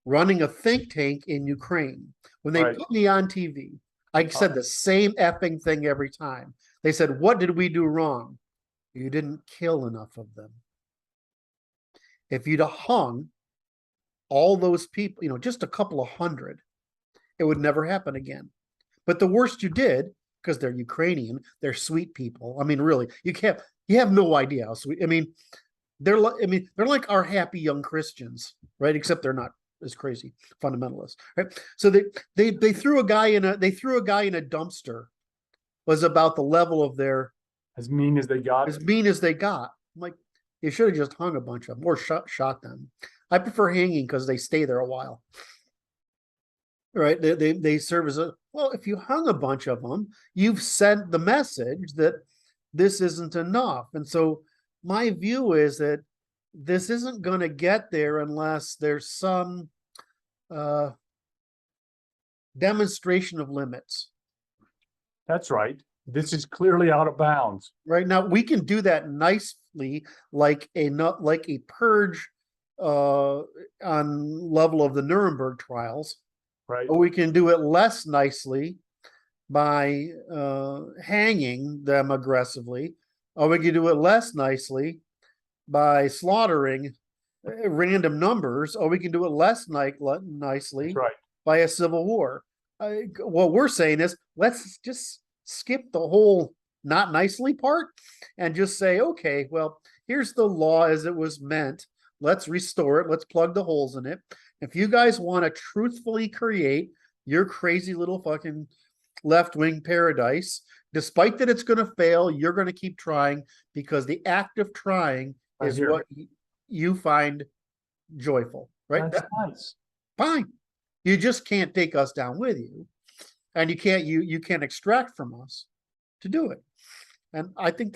running a think tank in Ukraine, when they put me on TV, I said the same effing thing every time. They said, "What did we do wrong?" You didn't kill enough of them. If you'd have hung all those people, just a couple of hundred, it would never happen again. But the worst you did, because they're Ukrainian, they're sweet people. I mean, really, you have no idea how sweet. I mean, they're like our happy young Christians, right? Except they're not as crazy fundamentalists, right? So they threw a guy in a dumpster. Was about the level of their as mean as they got. I'm like, you should have just hung a bunch of them or shot them. I prefer hanging because they stay there a while. Right? They serve as if you hung a bunch of them, you've sent the message that this isn't enough. And so my view is that this isn't going to get there unless there's some demonstration of limits. That's right. This is clearly out of bounds. Right now, we can do that nicely, like a purge on level of the Nuremberg trials, Right. or we can do it less nicely by hanging them aggressively, or we can do it less nicely by slaughtering random numbers, or we can do it less nicely That's right. by a civil war. What we're saying is, let's just skip the whole not nicely part and just say, okay, well, here's the law as it was meant. Let's restore it. Let's plug the holes in it. If you guys want to truthfully create your crazy little fucking left-wing paradise, despite that it's going to fail, you're going to keep trying, because the act of trying is what you find joyful, right? That's nice. Fine. You just can't take us down with you, and you can't extract from us to do it. And I think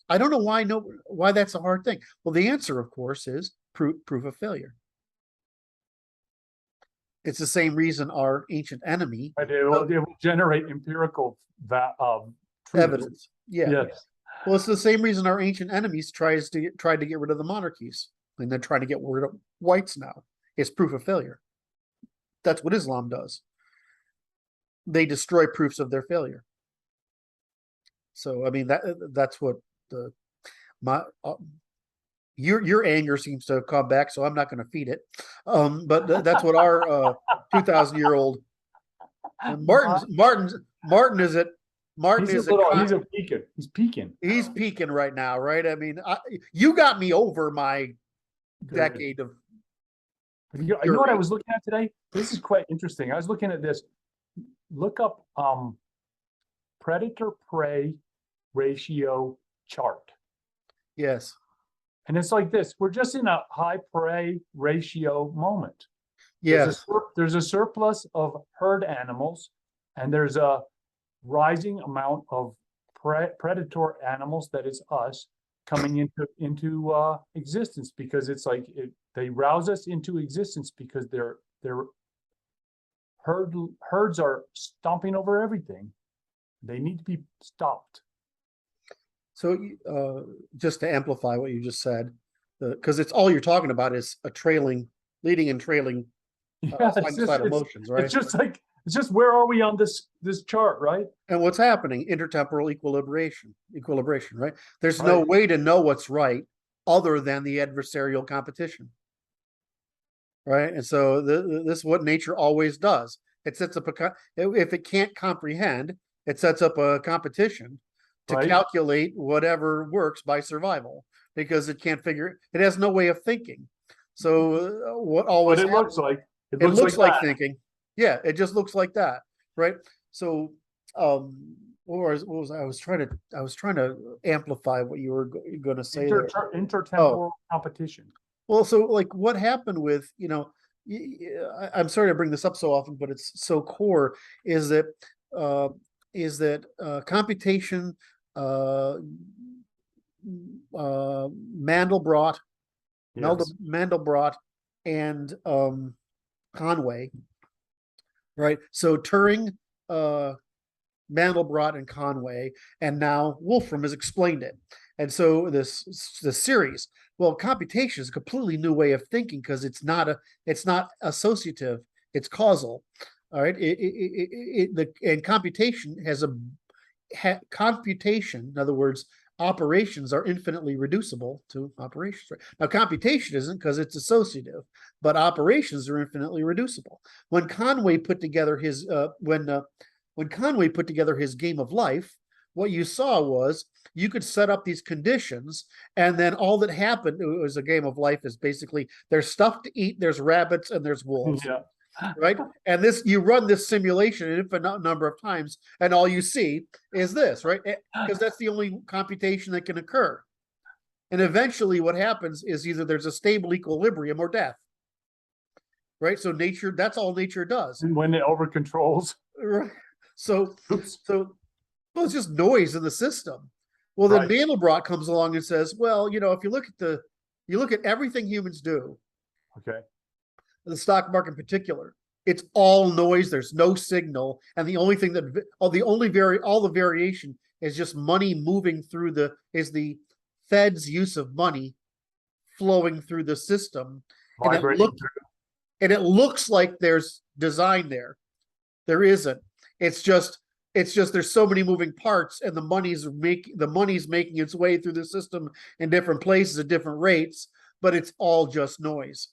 I don't know why that's a hard thing. Well, the answer, of course, is proof of failure. It's the same reason our ancient enemy. But it will generate empirical evidence. Yeah. Yes. Well, it's the same reason our ancient enemies tried to get rid of the monarchies, and they're trying to get rid of whites now. It's proof of failure. That's what Islam does. They destroy proofs of their failure. So, I mean, that's what your anger seems to have come back, so I'm not going to feed it. But that's what our 2,000-year-old Martin is it. Martin he's peaking. He's peaking. He's peaking right now, right? I mean, you got me over my decade of. You know what I was looking at today? This is quite interesting. I was looking at this. Look up predator-prey ratio chart. Yes. And it's like this. We're just in a high prey ratio moment. Yes. There's a surplus of herd animals, and there's a rising amount of predator animals, that is us, coming into existence, because it's like they rouse us into existence because their herds are stomping over everything. They need to be stopped. So just to amplify what you just said, because it's all you're talking about is leading and trailing side of motions, right? It's just where are we on this chart, right? And what's happening? Intertemporal equilibration, right? There's no way to know what's right other than the adversarial competition, right? And so this is what nature always does. It sets up if it can't comprehend, it sets up a competition to calculate whatever works by survival, because it can't it has no way of thinking. So what always happens, it looks like thinking. Yeah, it just looks like that, right? So what was I was trying to amplify what you were going to say. Intertemporal competition. Well, so like what happened with, I'm sorry to bring this up so often, but it's so core, is that computation, Mandelbrot, and Conway, right? So Turing, Mandelbrot, and Conway, and now Wolfram has explained it. And so this series, well, computation is a completely new way of thinking, because it's not associative, it's causal. All right, and computation has computation. In other words, operations are infinitely reducible to operations. Right? Now, computation isn't, because it's associative, but operations are infinitely reducible. When Conway put together his when Conway put together his game of life, what you saw was you could set up these conditions, and then all that happened, it was a game of life, is basically there's stuff to eat, there's rabbits, and there's wolves. Yeah. Right? And you run this simulation an infinite number of times, and all you see is this, right? Because that's the only computation that can occur. And eventually what happens is either there's a stable equilibrium or death. Right? So nature, that's all nature does. And when it over controls. Right. So well, it's just noise in the system. Well, then Mandelbrot comes along and says, well, if you look at You look at everything humans do, Okay. the stock market in particular, it's all noise. There's no signal, and the only thing that all the variation is just money moving through the Fed's use of money flowing through the system, and Vibrating it looks like there's design there. There isn't. It's just there's so many moving parts, and the money's making its way through the system in different places at different rates, but it's all just noise.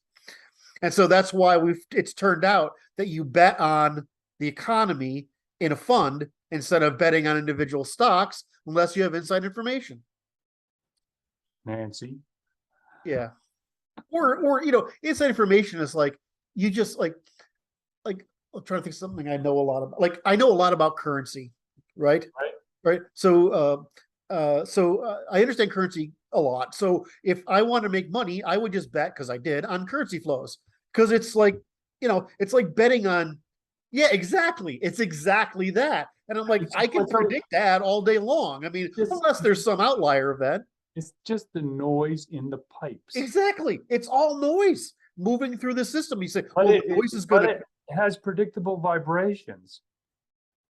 And so that's why it's turned out that you bet on the economy in a fund instead of betting on individual stocks unless you have inside information. Nancy. Yeah. Or inside information is like, you just like I'm trying to think of something I know a lot about. Like, I know a lot about currency, right? Right. So I understand currency a lot. So if I want to make money, I would just bet, because I did, on currency flows. Because it's like, it's like betting on, yeah, exactly. It's exactly that. And I'm like, I can predict that all day long. I mean, unless there's some outlier event. It's just the noise in the pipes. Exactly. It's all noise moving through the system. You say, noise is going to. It has predictable vibrations.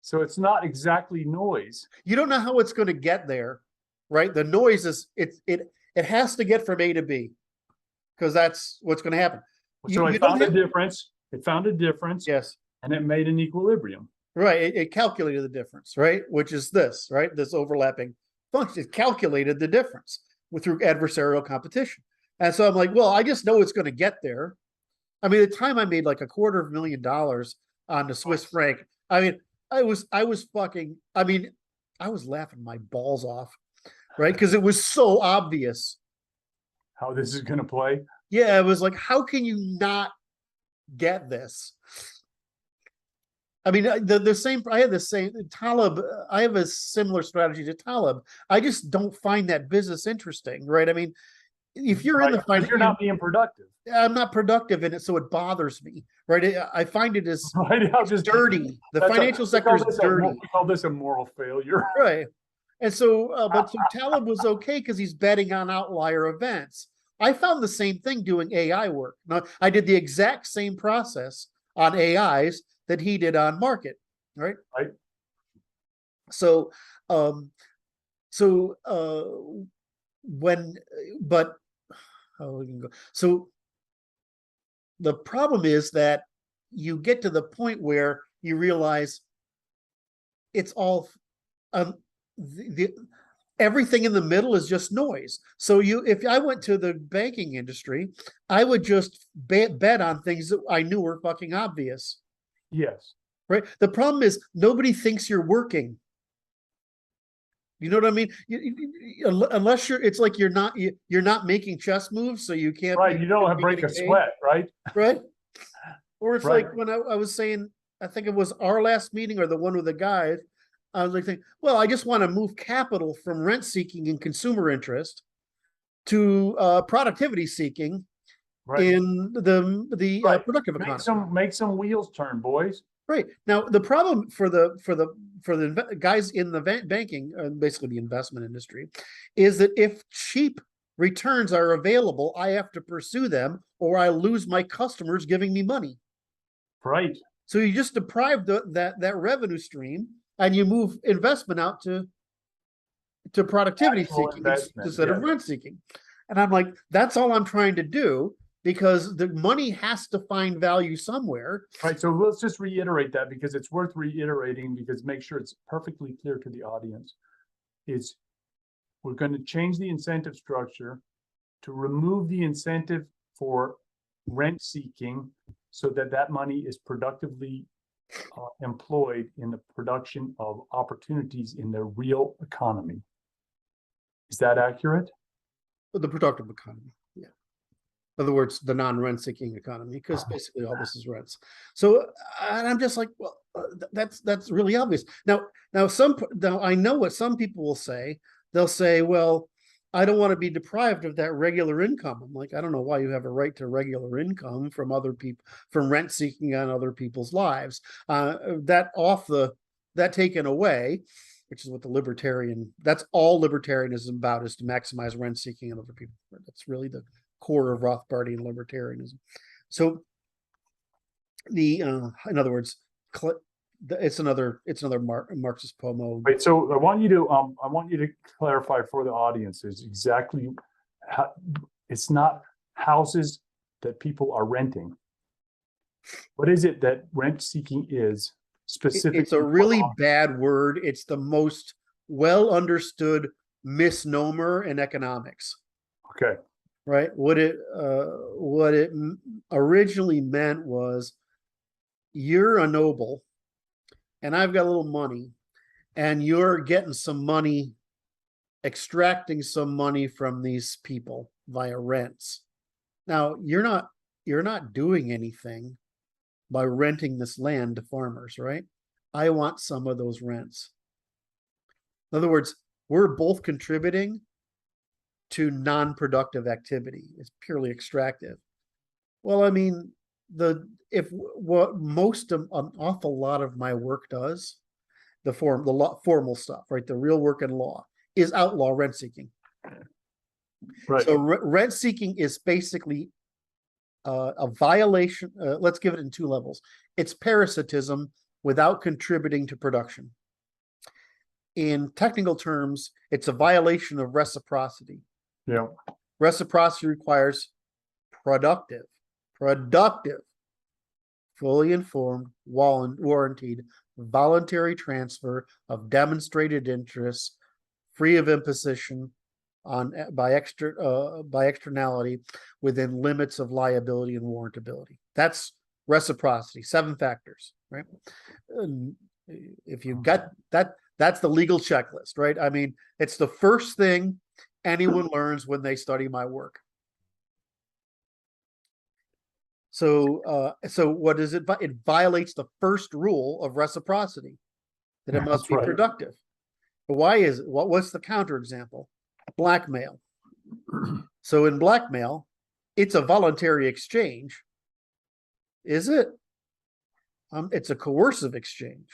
So it's not exactly noise. You don't know how it's going to get there, right? The noise is, it has to get from A to B, because that's what's going to happen. So it found a difference. It found a difference. Yes. And it made an equilibrium. Right. It calculated the difference, right? Which is this, right? This overlapping function. It calculated the difference through adversarial competition. And so I'm like, well, I just know it's going to get there. I mean, the time I made like $250,000 on the Swiss franc, I mean, I was laughing my balls off, right? Because it was so obvious how this is going to play. Yeah, it was like, how can you not get this? I mean, I have a similar strategy to Taleb. I just don't find that business interesting, right? I mean, if you're in the finance, you're not being productive. I'm not productive in it, so it bothers me, right? I find it as dirty. The financial sector is dirty. We call this a moral failure. Right. And so, but so Taleb was okay because he's betting on outlier events. I found the same thing doing AI work. Now, I did the exact same process on AIs that he did on market, right? Right. So, So the problem is that you get to the point where you realize it's all everything in the middle is just noise. So if I went to the banking industry, I would just bet on things that I knew were fucking obvious. Yes. Right. The problem is nobody thinks you're working. You know what I mean? Unless it's like you're not making chess moves, so you can't. Right. You don't break a sweat, right? Right. Or it's like when I was saying, I think it was our last meeting or the one with the guys. I was like, well, I just want to move capital from rent seeking and consumer interest to productivity seeking in the productive economy. Make some wheels turn, boys. Right. Now, the problem for the guys in the banking, basically the investment industry, is that if cheap returns are available, I have to pursue them or I lose my customers giving me money. Right. So you just deprive that revenue stream and you move investment out to productivity seeking instead of rent seeking. And I'm like, that's all I'm trying to do, because the money has to find value somewhere. Right. So let's just reiterate that, because it's worth reiterating, because make sure it's perfectly clear to the audience. We're going to change the incentive structure to remove the incentive for rent seeking so that money is productively employed in the production of opportunities in the real economy. Is that accurate? The productive economy, yeah. In other words, the non-rent seeking economy, because basically all this is rents. So, and I'm just like, well, that's really obvious. Now I know what some people will say. They'll say, well, I don't want to be deprived of that regular income. I'm like, I don't know why you have a right to regular income from other people, from rent seeking on other people's lives. That taken away, which is what that's all libertarianism about, is to maximize rent seeking on other people. That's really the core of Rothbardian libertarianism. So in other words, it's another Marxist poem. Wait, so I want you to clarify for the audience is exactly how, it's not houses that people are renting. What is it that rent seeking is specifically? It's a really bad word. It's the most well understood misnomer in economics. Okay. Right. What it originally meant was, you're a noble and I've got a little money, and you're getting some money, extracting some money from these people via rents. Now, you're not doing anything by renting this land to farmers, right? I want some of those rents. In other words, we're both contributing to non-productive activity. It's purely extractive. Well, I mean, an awful lot of my work does, the formal stuff, right? The real work in law is outlaw rent seeking. Right. So rent seeking is basically a violation. Let's give it in two levels. It's parasitism without contributing to production. In technical terms, it's a violation of reciprocity. Yeah. Reciprocity requires productive, fully informed, warranted, voluntary transfer of demonstrated interests, free of imposition by externality within limits of liability and warrantability. That's reciprocity. 7 factors, right? If you got that, that's the legal checklist, right? I mean, it's the first thing anyone learns when they study my work. So what is it? It violates the first rule of reciprocity, that it must be productive. But why is it? What's the counterexample? Blackmail. So in blackmail, it's a voluntary exchange. Is it? It's a coercive exchange,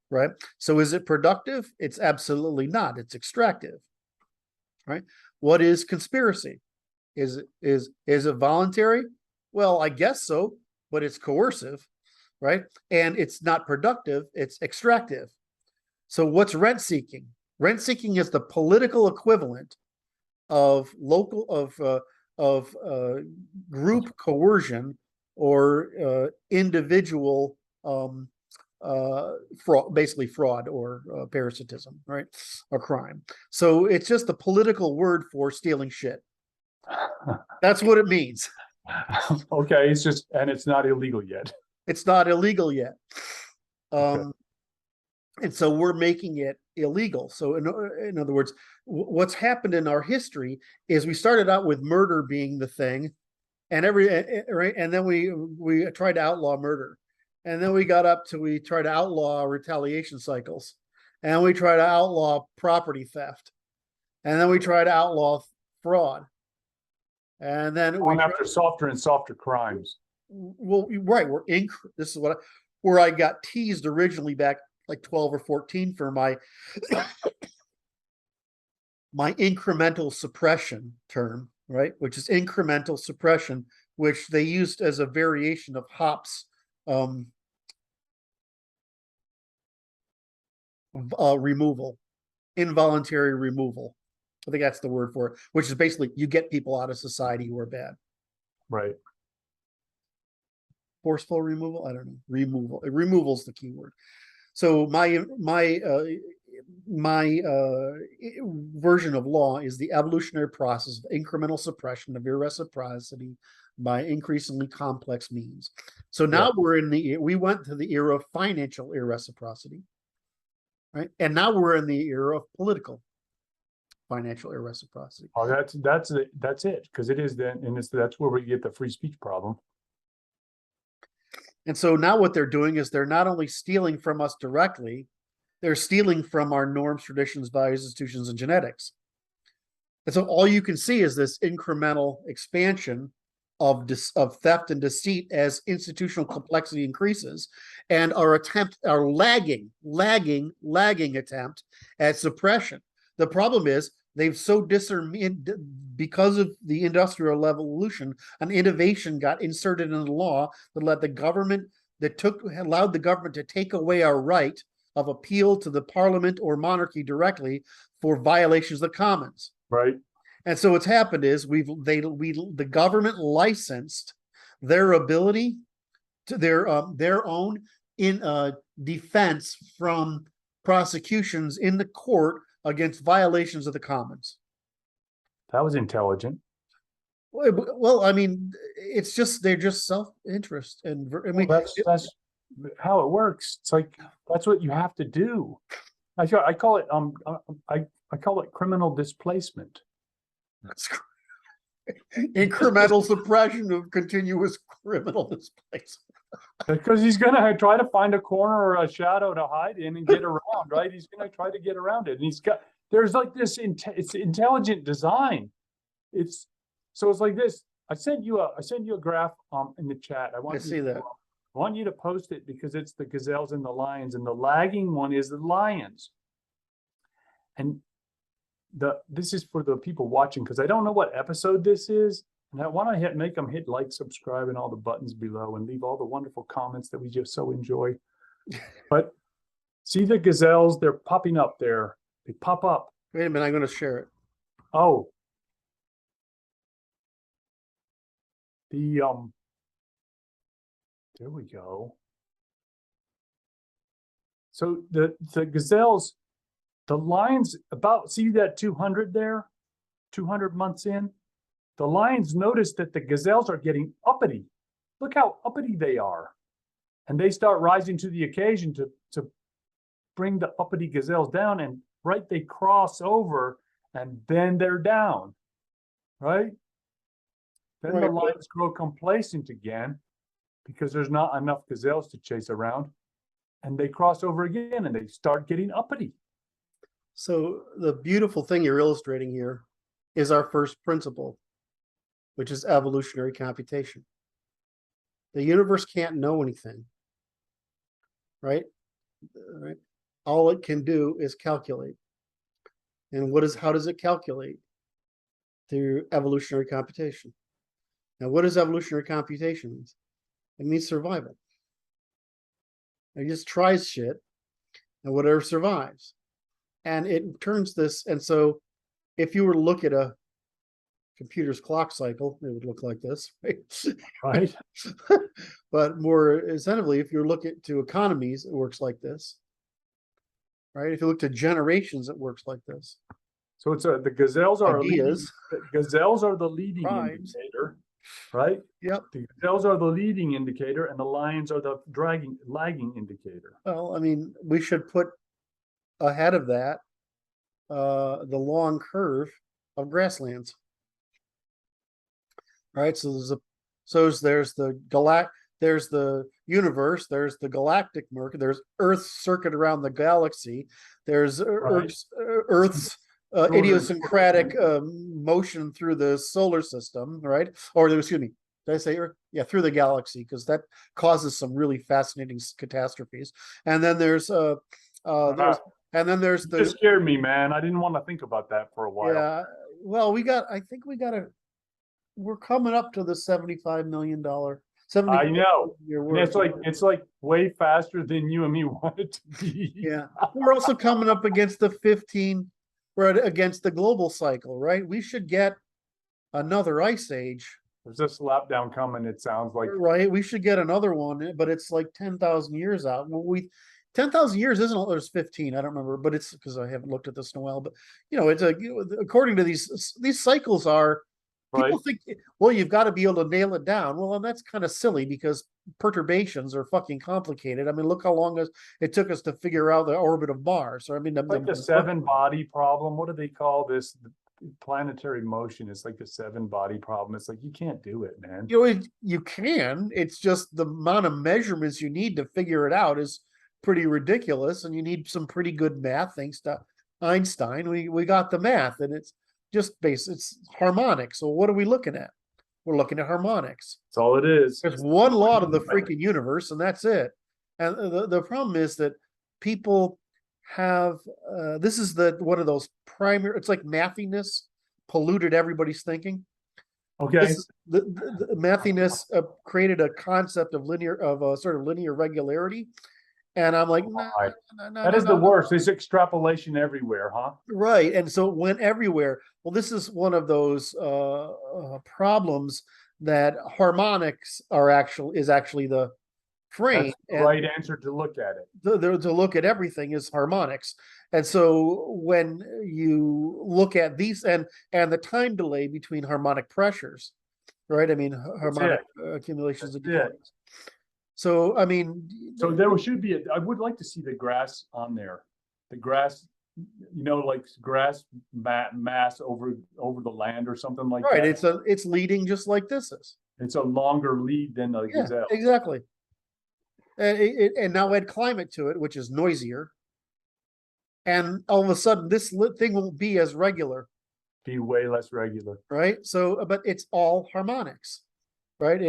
right? So is it productive? It's absolutely not. It's extractive, right? What is conspiracy? Is it voluntary? Well, I guess so, but it's coercive, right? And it's not productive, it's extractive. So what's rent seeking? Rent seeking is the political equivalent of group coercion or individual fraud, basically fraud or parasitism, right? Or crime. So it's just the political word for stealing shit. That's what it means. Okay, and it's not illegal yet. It's not illegal yet. And so we're making it illegal. So in other words, what's happened in our history is we started out with murder being the thing, and and then we tried to outlaw murder, and then we tried to outlaw retaliation cycles, and we tried to outlaw property theft, and then we tried to outlaw fraud, and then going after softer and softer crimes. Well, right, this is where I got teased originally back like 12 or 14 for my incremental suppression term, right? Which is incremental suppression, which they used as a variation of Hobbes' removal, involuntary removal. I think that's the word for it, which is basically you get people out of society who are bad. Right. Forceful removal? I don't know. Removal is the key word. So my version of law is the evolutionary process of incremental suppression of irreciprocity by increasingly complex means. So now we went to the era of financial irreciprocity, right? And now we're in the era of political financial irreciprocity. Oh, that's it, because it is then, and that's where we get the free speech problem. And so now what they're doing is they're not only stealing from us directly, they're stealing from our norms, traditions, values, institutions, and genetics. And so all you can see is this incremental expansion of theft and deceit as institutional complexity increases, and our lagging attempt at suppression. The problem is they've so because of the industrial evolution, an innovation got inserted in the law that allowed the government to take away our right of appeal to the parliament or monarchy directly for violations of the commons. Right. And so what's happened is the government licensed their ability to their own defense from prosecutions in the court against violations of the commons. That was intelligent. Well, I mean, they're just self-interest, and I mean, that's how it works. It's like that's what you have to do. I call it I call it criminal displacement. That's incremental suppression of continuous criminal displacement. Because he's gonna try to find a corner or a shadow to hide in and get around, right? He's gonna try to get around it, and there's like this. It's intelligent design. It's like this. I sent you a graph in the chat. I see that. I want you to post it because it's the gazelles and the lions, and the lagging one is the lions. And this is for the people watching because I don't know what episode this is, and I want to make them hit like, subscribe, and all the buttons below, and leave all the wonderful comments that we just so enjoy. But see the gazelles? They're popping up there. They pop up. Wait a minute, I'm going to share it. Oh, there we go. So the gazelles, the lions see that 200 there, 200 months in, the lions notice that the gazelles are getting uppity. Look how uppity they are. And they start rising to the occasion to bring the uppity gazelles down, and they cross over, and then they're down, right? Then the lions grow complacent again because there's not enough gazelles to chase around, and they cross over again and they start getting uppity. So the beautiful thing you're illustrating here is our first principle, which is evolutionary computation. The universe can't know anything, right? All it can do is calculate. And how does it calculate? Through evolutionary computation. Now, what does evolutionary computation mean? It means survival. It just tries shit, and whatever survives. And it turns this, and so if you were to look at a computer's clock cycle, it would look like this, right? Right. But more essentially, if you look to economies, it works like this, right? If you look to generations, it works like this. So it's the gazelles are ideas. Gazelles are the leading indicator, right? Yep. The gazelles are the leading indicator, and the lions are the lagging indicator. Well, I mean, we should put ahead of that the long curve of grasslands. All right, so there's the universe, there's the galactic murk, there's Earth's circuit around the galaxy, there's Earth's idiosyncratic motion through the solar system, right? Or excuse me, did I say Earth? Yeah, through the galaxy, because that causes some really fascinating catastrophes. And then there's the You just scared me, man. I didn't want to think about that for a while. Yeah, well, we're coming up to the $75 million. I know. It's like way faster than you and me want it to be. Yeah, we're also coming up against the 15, right, against the global cycle, right? We should get another ice age. There's a slapdown coming. It sounds like, right. We should get another one, but it's like 10,000 years out. Well, 10,000 years isn't. There's 15. I don't remember, but it's because I haven't looked at this in a while. But it's according to these cycles are. People think, well, you've got to be able to nail it down. Well, and that's kind of silly because perturbations are fucking complicated. I mean, look how long it took us to figure out the orbit of Mars. So, I mean, like the 7-body problem. What do they call this? Planetary motion. It's like the 7-body problem. It's like you can't do it, man. You can. It's just the amount of measurements you need to figure it out is pretty ridiculous, and you need some pretty good math. Thanks to Einstein, we got the math, and it's just it's harmonics. So what are we looking at? We're looking at harmonics. That's all it is. There's one law of the freaking universe, and that's it. And the problem is that people have this is one of those primary, it's like mathiness polluted everybody's thinking. Okay. This is the mathiness created a concept of a sort of linear regularity. And I'm like, no, Right. no, no, That no, is the no, worst. There's extrapolation everywhere, huh? right. And so it went everywhere. Well, this is one of those problems that harmonics is actually the frame, That's the and right answer to look at it. to look at everything is harmonics. And so when you look at these and the time delay between harmonic pressures, right? I mean, harmonic accumulations and That's it. declines. So, I mean, So there should be I would like to see the grass on there. The grass, like grass mass over the land or something like right. that. It's leading just like this is. It's a longer lead than the Yeah, gazelle. exactly. And and now add climate to it, which is noisier. And all of a sudden, this thing won't be as regular. Be way less regular. Right. So, but it's all harmonics, right?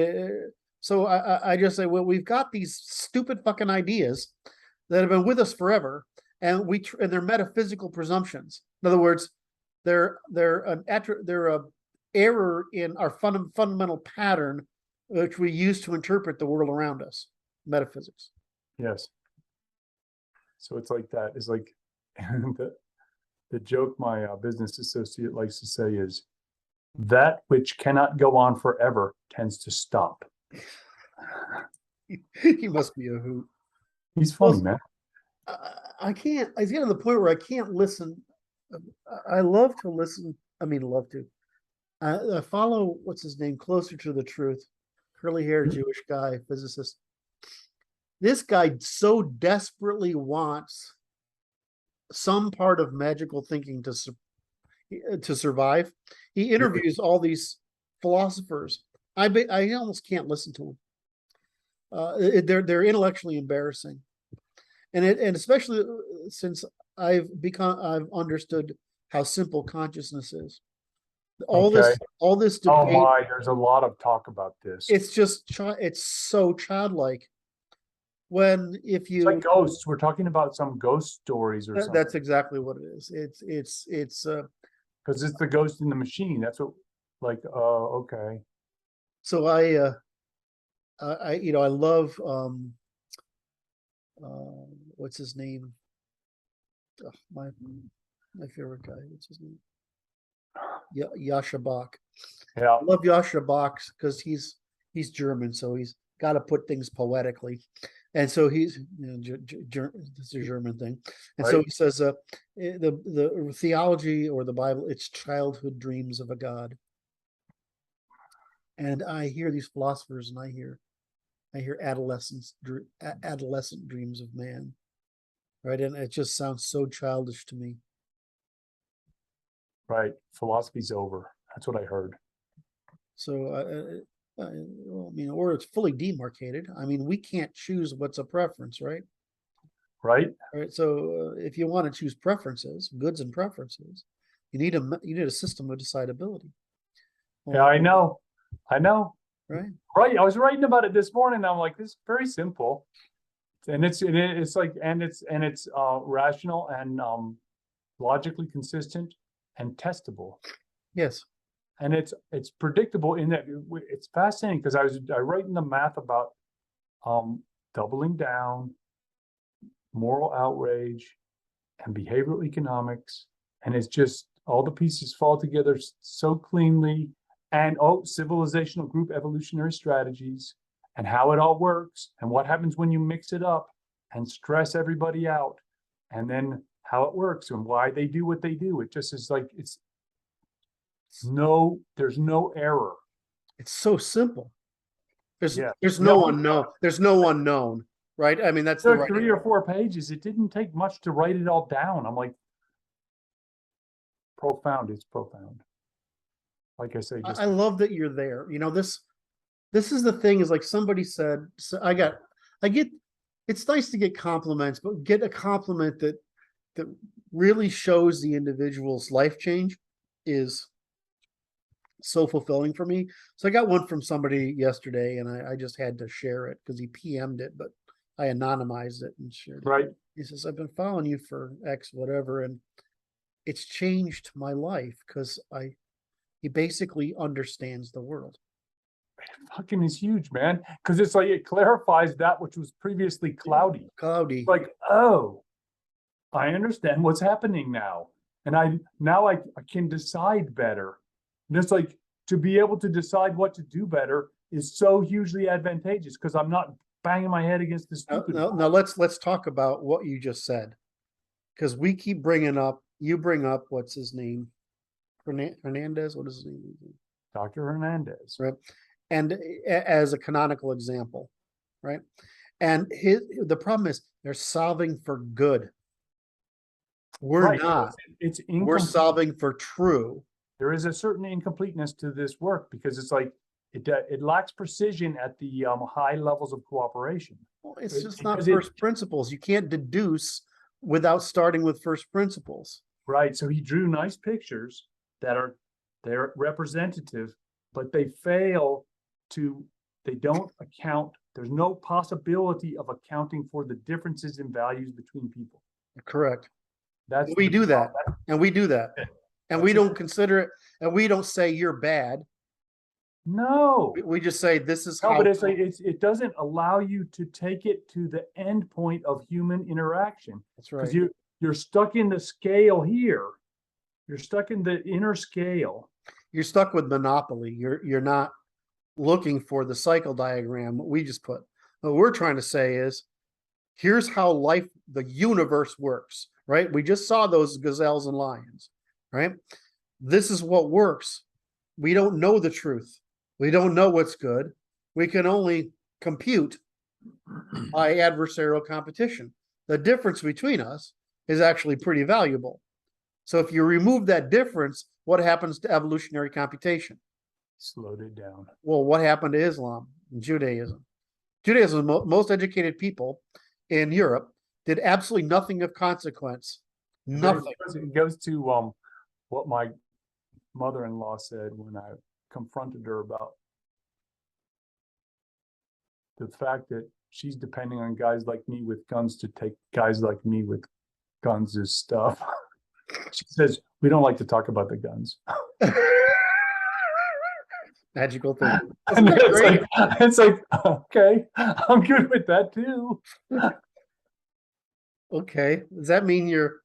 So I just say, well, we've got these stupid fucking ideas that have been with us forever, and they're metaphysical presumptions. In other words, they're a error in our fundamental pattern, which we use to interpret the world around us, metaphysics. Yes. So it's like that. It's like the joke my business associate likes to say is, that which cannot go on forever tends to stop. He must be a hoot. He's funny, man. I get to the point where I can't listen. I love to listen. I mean, love to. I follow, what's his name, Closer to the Truth, curly haired Jewish guy, physicist. This guy so desperately wants some part of magical thinking to survive. He interviews all these philosophers. I almost can't listen to them. They're intellectually embarrassing, and especially since I've understood how simple consciousness is. All this debate. Oh my, there's a lot of talk about this. It's just it's so childlike. It's like ghosts. We're talking about some ghost stories or something. That's exactly what it is. It's because it's the ghost in the machine. That's what, okay. So I love what's his name? Oh, my favorite guy. What's his name? Yasha Bach. Yeah. I love Yasha Bach because he's German, so he's got to put things poetically. And so he's, it's a German thing. And so he says, the theology or the Bible, it's childhood dreams of a God. And I hear these philosophers, and I hear adolescent dreams of man, right? And it just sounds so childish to me. Right, philosophy's over. That's what I heard. So, or it's fully demarcated. I mean, we can't choose what's a preference, right? Right. Right. So, if you want to choose preferences, goods and preferences, you need a system of decidability. Yeah, I know. Right. Right. I was writing about it this morning. I'm like, this is very simple, and it's rational and logically consistent and testable. Yes. And it's predictable in that it's fascinating because I write in the math about doubling down, moral outrage, and behavioral economics, and it's just all the pieces fall together so cleanly. And civilizational group evolutionary strategies, and how it all works, and what happens when you mix it up and stress everybody out, and then how it works and why they do what they do. It just is like there's no error. It's so simple. There's no unknown. There's no unknown, right? I mean, that's there are 3 or 4 pages. It didn't take much to write it all down. I'm like, profound. It's profound. Like I say, I love that you're there. This is the thing, is like somebody said, so it's nice to get compliments, but get a compliment that really shows the individual's life change is so fulfilling for me. So I got one from somebody yesterday, and I just had to share it because he PM'd it, but I anonymized it and shared it. Right. He says, I've been following you for X, whatever, and it's changed my life because he basically understands the world. Fucking is huge, man. Because it's like it clarifies that which was previously cloudy. Cloudy. Like, oh, I understand what's happening now. And I can decide better. And it's like to be able to decide what to do better is so hugely advantageous because I'm not banging my head against the stupid. Now let's talk about what you just said. Because we keep you bring up, what's his name? Hernandez, what is his name? Dr. Hernandez. Right. And as a canonical example, right? And the problem is they're solving for good. We're Right. not. It's We're solving for true. There is a certain incompleteness to this work because it's like it lacks precision at the high levels of cooperation. Well, it's just not first principles. You can't deduce without starting with first principles. Right. So he drew nice pictures they're representative, but they don't account. There's no possibility of accounting for the differences in values between people. Correct. We do that. And we do that. And we don't consider it, and we don't say you're bad. No. We just say this is how. But it's like it doesn't allow you to take it to the end point of human interaction. That's right. Because you're stuck in the scale here. You're stuck in the inner scale. You're stuck with monopoly. You're not looking for the cycle diagram. We just put. What we're trying to say is, here's how the universe works. Right? We just saw those gazelles and lions. Right? This is what works. We don't know the truth. We don't know what's good. We can only compute by adversarial competition. The difference between us is actually pretty valuable. So if you remove that difference, what happens to evolutionary computation? Slowed it down. Well, what happened to Islam and Judaism? Judaism, most educated people in Europe, did absolutely nothing of consequence. Nothing. It goes to what my mother-in-law said when I confronted her about the fact that she's depending on guys like me with guns to take guys like me with guns as stuff. She says, we don't like to talk about the guns. Magical thing. It's like, okay, I'm good with that too. Okay. Does that mean you're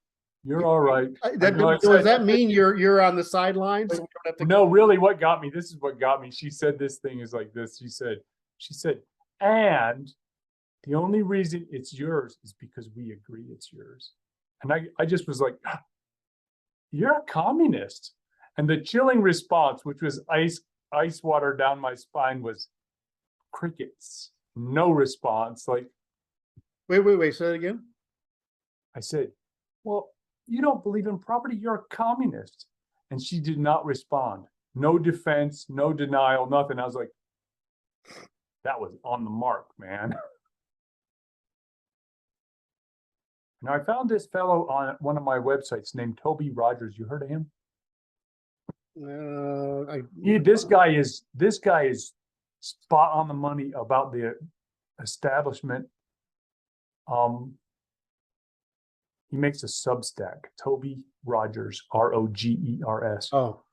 all right? Does that mean you're on the sidelines? No, really, what got me, this is what got me. She said this thing is like this. She said, and the only reason it's yours is because we agree it's yours. And I just was like, you're a communist. And the chilling response, which was ice water down my spine, was crickets. No response. Like, wait, say it again. I said, well, you don't believe in property, you're a communist. And she did not respond. No defense, no denial, nothing. I was like, that was on the mark, man. Now I found this fellow on one of my websites named Toby Rogers. You heard of him? This guy is spot on the money about the establishment. He makes a Substack, Toby Rogers, Rogers. Oh.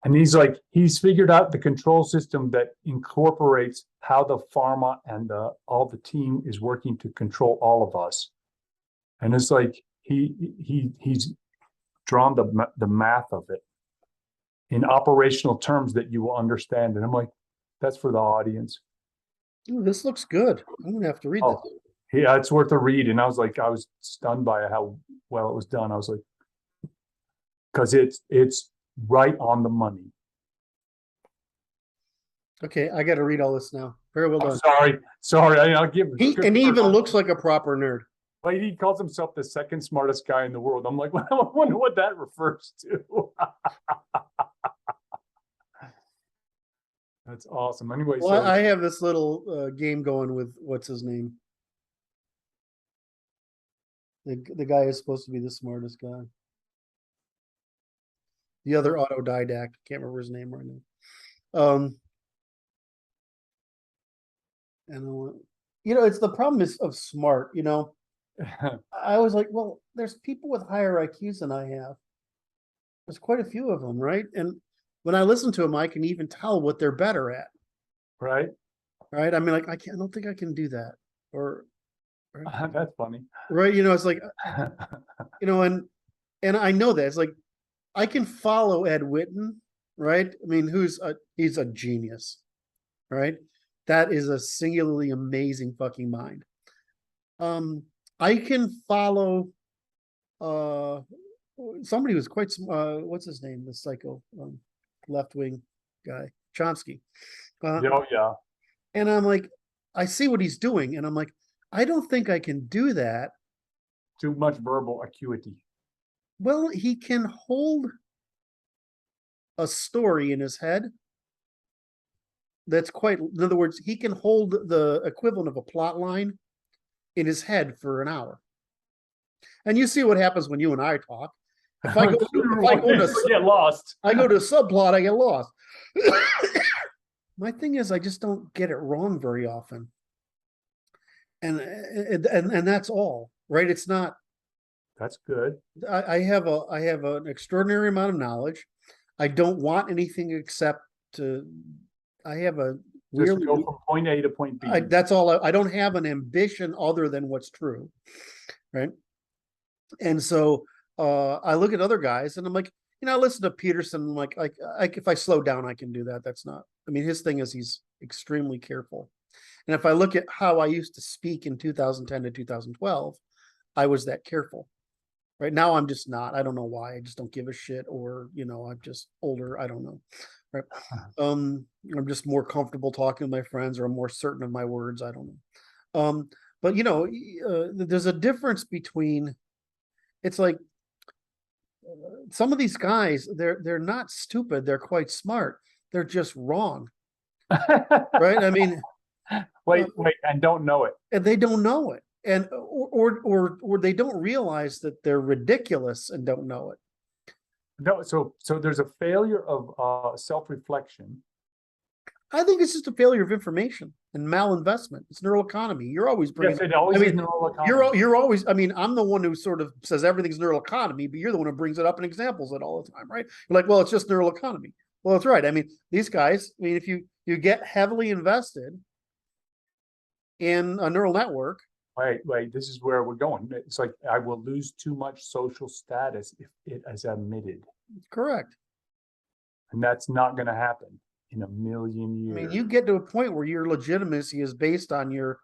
And he's figured out the control system that incorporates how the pharma and all the team is working to control all of us. And it's like he's drawn the math of it in operational terms that you will understand. And I'm like, that's for the audience. Ooh, this looks good. I'm gonna have to read this. Yeah, it's worth a read. And I was stunned by how well it was done. I was like, because it's right on the money. Okay, I got to read all this now. Very well done. Sorry. I'll give. He even looks like a proper nerd. Like he calls himself the second smartest guy in the world. I'm like, well, I wonder what that refers to. That's awesome. Anyway, well, I have this little game going with what's his name. The guy is supposed to be the smartest guy. The other autodidact, can't remember his name right now. And it's the problem is of smart, I was like, well, there's people with higher IQs than I have. There's quite a few of them, right? And when I listen to them, I can even tell what they're better at, Right? right? I mean, like, I don't think I can do that, or right? That's funny. Right? It's like, and I know that it's like I can follow Ed Witten, right? I mean, he's a genius, right? That is a singularly amazing fucking mind. I can follow somebody who's quite what's his name, the psycho left-wing guy, Chomsky. Oh, yeah. And I'm like, I see what he's doing, and I'm like, I don't think I can do that. Too much verbal acuity. Well, he can hold a story in his head that's quite, in other words, he can hold the equivalent of a plot line in his head for an hour. And you see what happens when you and I talk. If I go to get lost. I go to a subplot, I get lost. My thing is, I just don't get it wrong very often. And that's all, right? It's not. That's good. I have an extraordinary amount of knowledge. I don't want anything except to. I have a just go from point A to point B. That's all. I don't have an ambition other than what's true, right? And so I look at other guys, and I'm like, I listen to Peterson. I'm like, if I slow down, I can do that. That's not. I mean, his thing is he's extremely careful. And if I look at how I used to speak in 2010 to 2012, I was that careful. Right now, I'm just not. I don't know why. I just don't give a shit, or I'm just older. I don't know. Right. I'm just more comfortable talking to my friends, or I'm more certain of my words. I don't know. But there's a difference between. It's like some of these guys, they're not stupid. They're quite smart. They're just wrong. Right. I mean, wait, and don't know it. And they don't know it. And or they don't realize that they're ridiculous and don't know it. No, so there's a failure of self-reflection. I think it's just a failure of information and malinvestment. It's neural economy. You're always bringing. Yes, it always is neural economy. You're always. I mean, I'm the one who sort of says everything's neural economy, but you're the one who brings it up in examples it all the time, right? You're like, well, it's just neural economy. Well, that's right. I mean, these guys. I mean, if you get heavily invested in a neural network. Wait, this is where we're going. It's like I will lose too much social status if it is admitted. Correct. And that's not going to happen in a million years. I mean, you get to a point where your legitimacy is based on your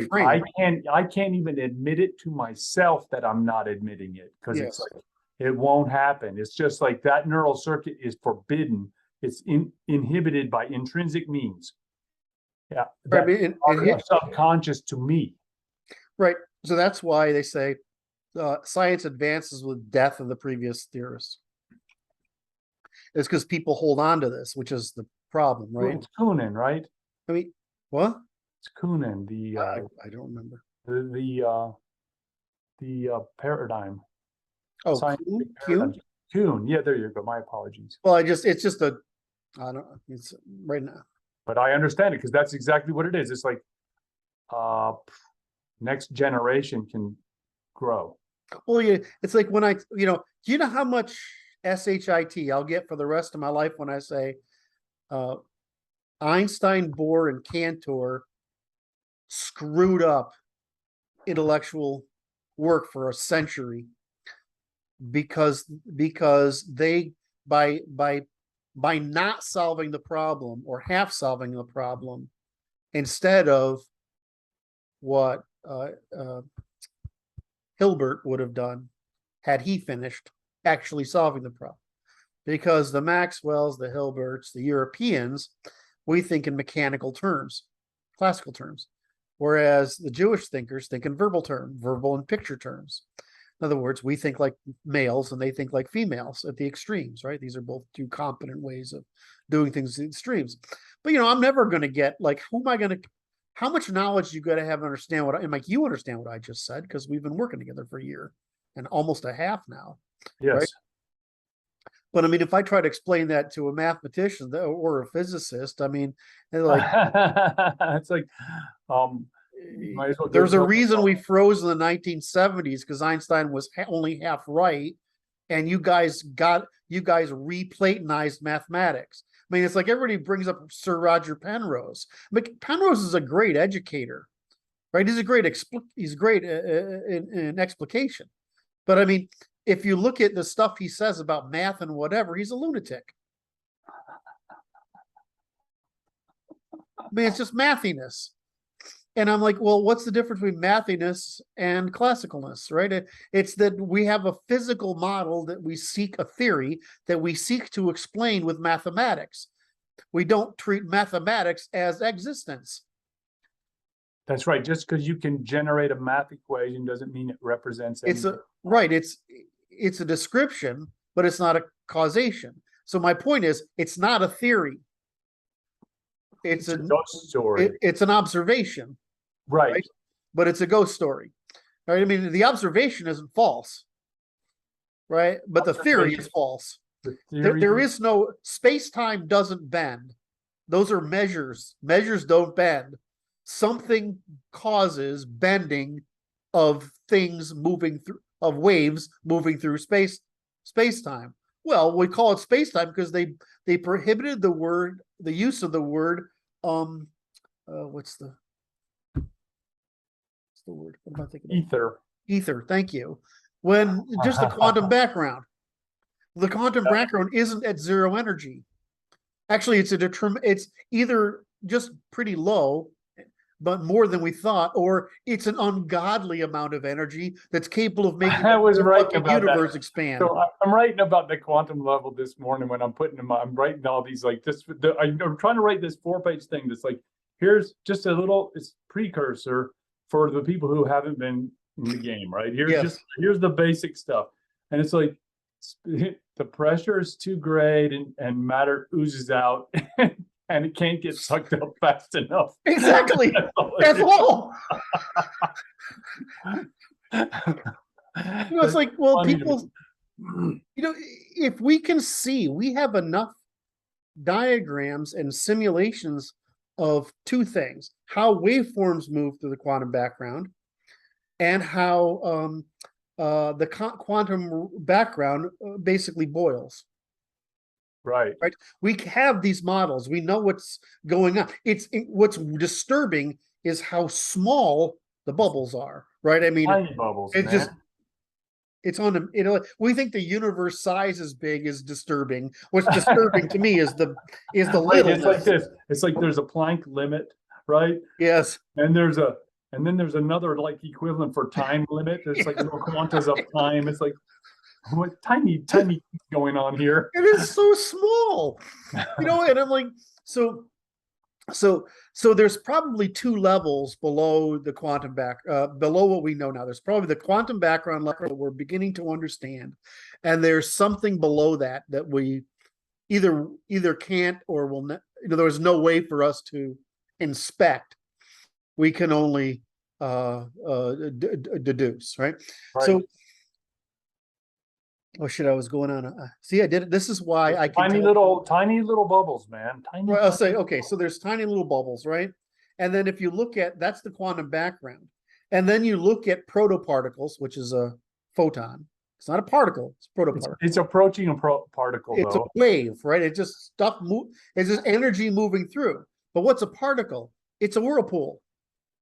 frame. I can't even admit it to myself that I'm not admitting it, because it's like it won't happen. It's just like that neural circuit is forbidden. It's inhibited by intrinsic means. Yeah, that's subconscious to me. Right. So that's why they say science advances with death of the previous theorists. It's because people hold on to this, which is the problem, right? It's Kunin, right? I mean, what? It's Kunin. I don't remember. The paradigm. Oh, Kuhn? Kuhn. Yeah, there you go. My apologies. Well, it's just I don't know. It's right now. But I understand it, because that's exactly what it is. It's like next generation can grow. Well, yeah, it's like when do you know how much shit I'll get for the rest of my life when I say Einstein, Bohr, and Cantor screwed up intellectual work for a century because they by not solving the problem or half solving the problem, instead of what Hilbert would have done had he finished actually solving the problem. Because the Maxwells, the Hilberts, the Europeans, we think in mechanical terms, classical terms, whereas the Jewish thinkers think in verbal and picture terms. In other words, we think like males and they think like females at the extremes, right? These are both two competent ways of doing things at the extremes. But, I'm never going to get like, how much knowledge you got to have to understand and like you understand what I just said, because we've been working together for a year and almost a half now. Yes. Right? But I mean, if I try to explain that to a mathematician or a physicist, I mean, like it's like Might as well go there's a tell reason we them. froze in the 1970s because Einstein was only half right, and you guys re-Platonized mathematics. I mean, it's like everybody brings up Sir Roger Penrose. Penrose is a great educator, right? He's great in explication. But I mean, if you look at the stuff he says about math and whatever, he's a lunatic. I mean, it's just mathiness. And I'm like, well, what's the difference between mathiness and classicalness, right? It's that we have a physical model that we seek, a theory that we seek to explain with mathematics. We don't treat mathematics as existence. That's right. Just because you can generate a math equation doesn't mean it represents anything. It's a description, but it's not a causation. So my point is, it's not a theory. It's a ghost story. It's an observation. Right. But it's a ghost story. Right? I mean, the observation isn't false. Right? But the theory is false. There is no space-time doesn't bend. Those are measures. Measures don't bend. Something causes bending of things moving through, of waves moving through space-time. Well, we call it space-time because they prohibited the use of the word what's the word? What am I thinking? Ether. Ether, thank you. When just the quantum background. The quantum background isn't at zero energy. Actually, it's either just pretty low, but more than we thought, or it's an ungodly amount of energy that's capable of making the universe expand. So I'm writing about the quantum level this morning when I'm I'm writing all these like this. I'm trying to write this 4-page thing that's like, here's just a little precursor for the people who haven't been in the game, right? Here's the basic stuff. And it's like, the pressure is too great and matter oozes out and it can't get sucked up fast enough. Exactly. That's all. It's like, well, people, if we can see, we have enough diagrams and simulations of two things: how waveforms move through the quantum background and how the quantum background basically boils. Right. We have these models. We know what's going on. What's disturbing is how small the bubbles are. Right. I mean, tiny bubbles. It's on the, we think the universe size is big is disturbing. What's disturbing to me is the little. It's like this. It's like there's a Planck limit, right? Yes. And then there's another like equivalent for time limit. There's like little quantas of time. It's like, what tiny going on here? It is so small, and I'm like, so there's probably two levels below the quantum below what we know now. There's probably the quantum background level that we're beginning to understand, and there's something below that we either can't or will not. There's no way for us to inspect. We can only deduce, right? So. Oh shit! I was going on. See, I did it. This is why I can tiny little bubbles, man. Tiny. I'll say okay. So there's tiny little bubbles, right? And then if you look at that's the quantum background, and then you look at protoparticles, which is a photon. It's not a particle. It's a protoparticle. It's approaching a particle. It's a wave, right? It's just it's just energy moving through. But what's a particle? It's a whirlpool.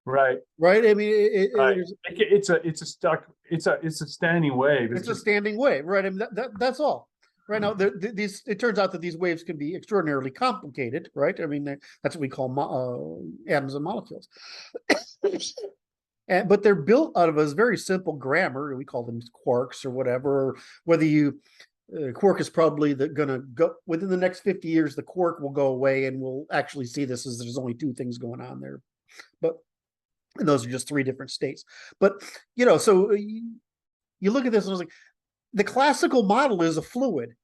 Right. I mean, it's a standing wave. It's a standing wave, right? I mean, that's all. Right now, it turns out that these waves can be extraordinarily complicated, right? I mean, that's what we call atoms and molecules. But they're built out of a very simple grammar. We call them quarks or whatever. Or whether quark is probably going to go within the next 50 years. The quark will go away, and we'll actually see this as there's only two things going on there, and those are just three different states. But, so you look at this and I was like, the classical model is a fluid.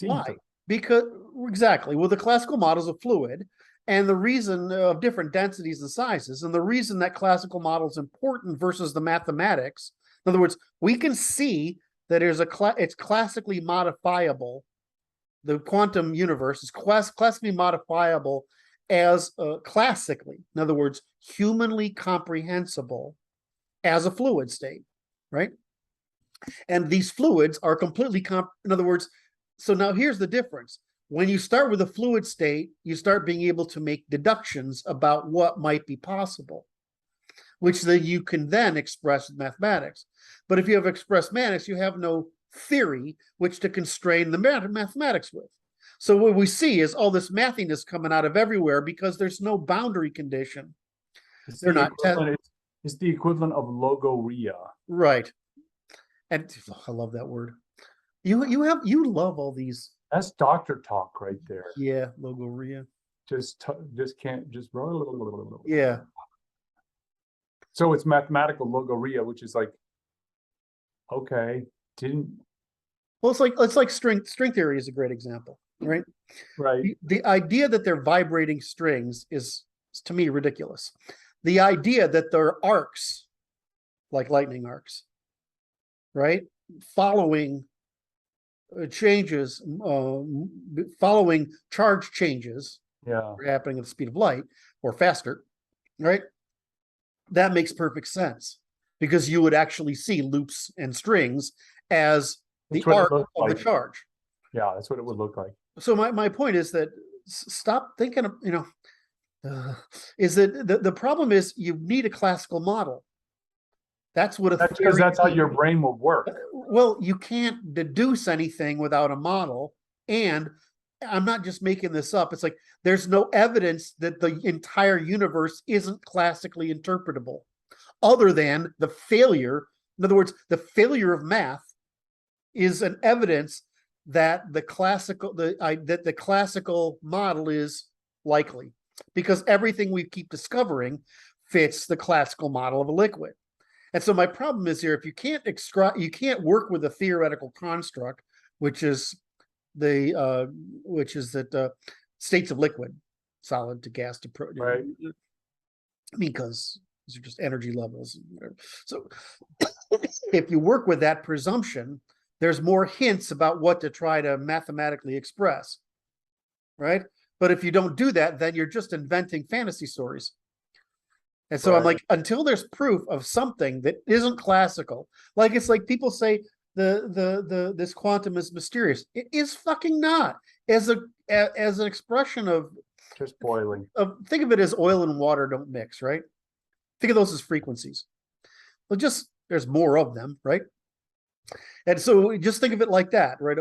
Why? Because exactly. Well, the classical model is a fluid, and the reason of different densities and sizes, and the reason that classical model is important versus the mathematics. In other words, we can see that it's classically modifiable. The quantum universe is classically modifiable as classically, in other words, humanly comprehensible as a fluid state, right? And these fluids are completely, in other words, so now here's the difference. When you start with a fluid state, you start being able to make deductions about what might be possible, which then you can then express with mathematics. But if you have expressed mathematics, you have no theory which to constrain the mathematics with. So what we see is all this mathiness coming out of everywhere because there's no boundary condition. It's They're not it's the equivalent of logoria. Right. And I love that word. You love all these. That's doctor talk right there. Yeah, logoria. Just can't just. Yeah. So it's mathematical logoria, which is like, okay, Well, it's like string theory is a great example, right? Right. The idea that they're vibrating strings is to me ridiculous. The idea that they're arcs, like lightning arcs, right? Following changes, following charge changes, happening at the speed of light or faster, right? That makes perfect sense because you would actually see loops and strings as the arc of the charge. Yeah, that's what it would look like. So my point is that stop thinking of, is that the problem is you need a classical model. That's what that's because that's how your brain will work. Well, you can't deduce anything without a model. And I'm not just making this up. It's like there's no evidence that the entire universe isn't classically interpretable other than the failure. In other words, the failure of math is an evidence that the classical model is likely because everything we keep discovering fits the classical model of a liquid. And so my problem is here, if you can't work with a theoretical construct, which is that states of liquid, solid to gas to protein, right? Because these are just energy levels. So if you work with that presumption, there's more hints about what to try to mathematically express, right? But if you don't do that, then you're just inventing fantasy stories. And so I'm like, until there's proof of something that isn't classical, like it's like people say this quantum is mysterious. It is fucking not. As an expression of just boiling. Think of it as oil and water don't mix, right? Think of those as frequencies. Well, just there's more of them, right? And so just think of it like that, right?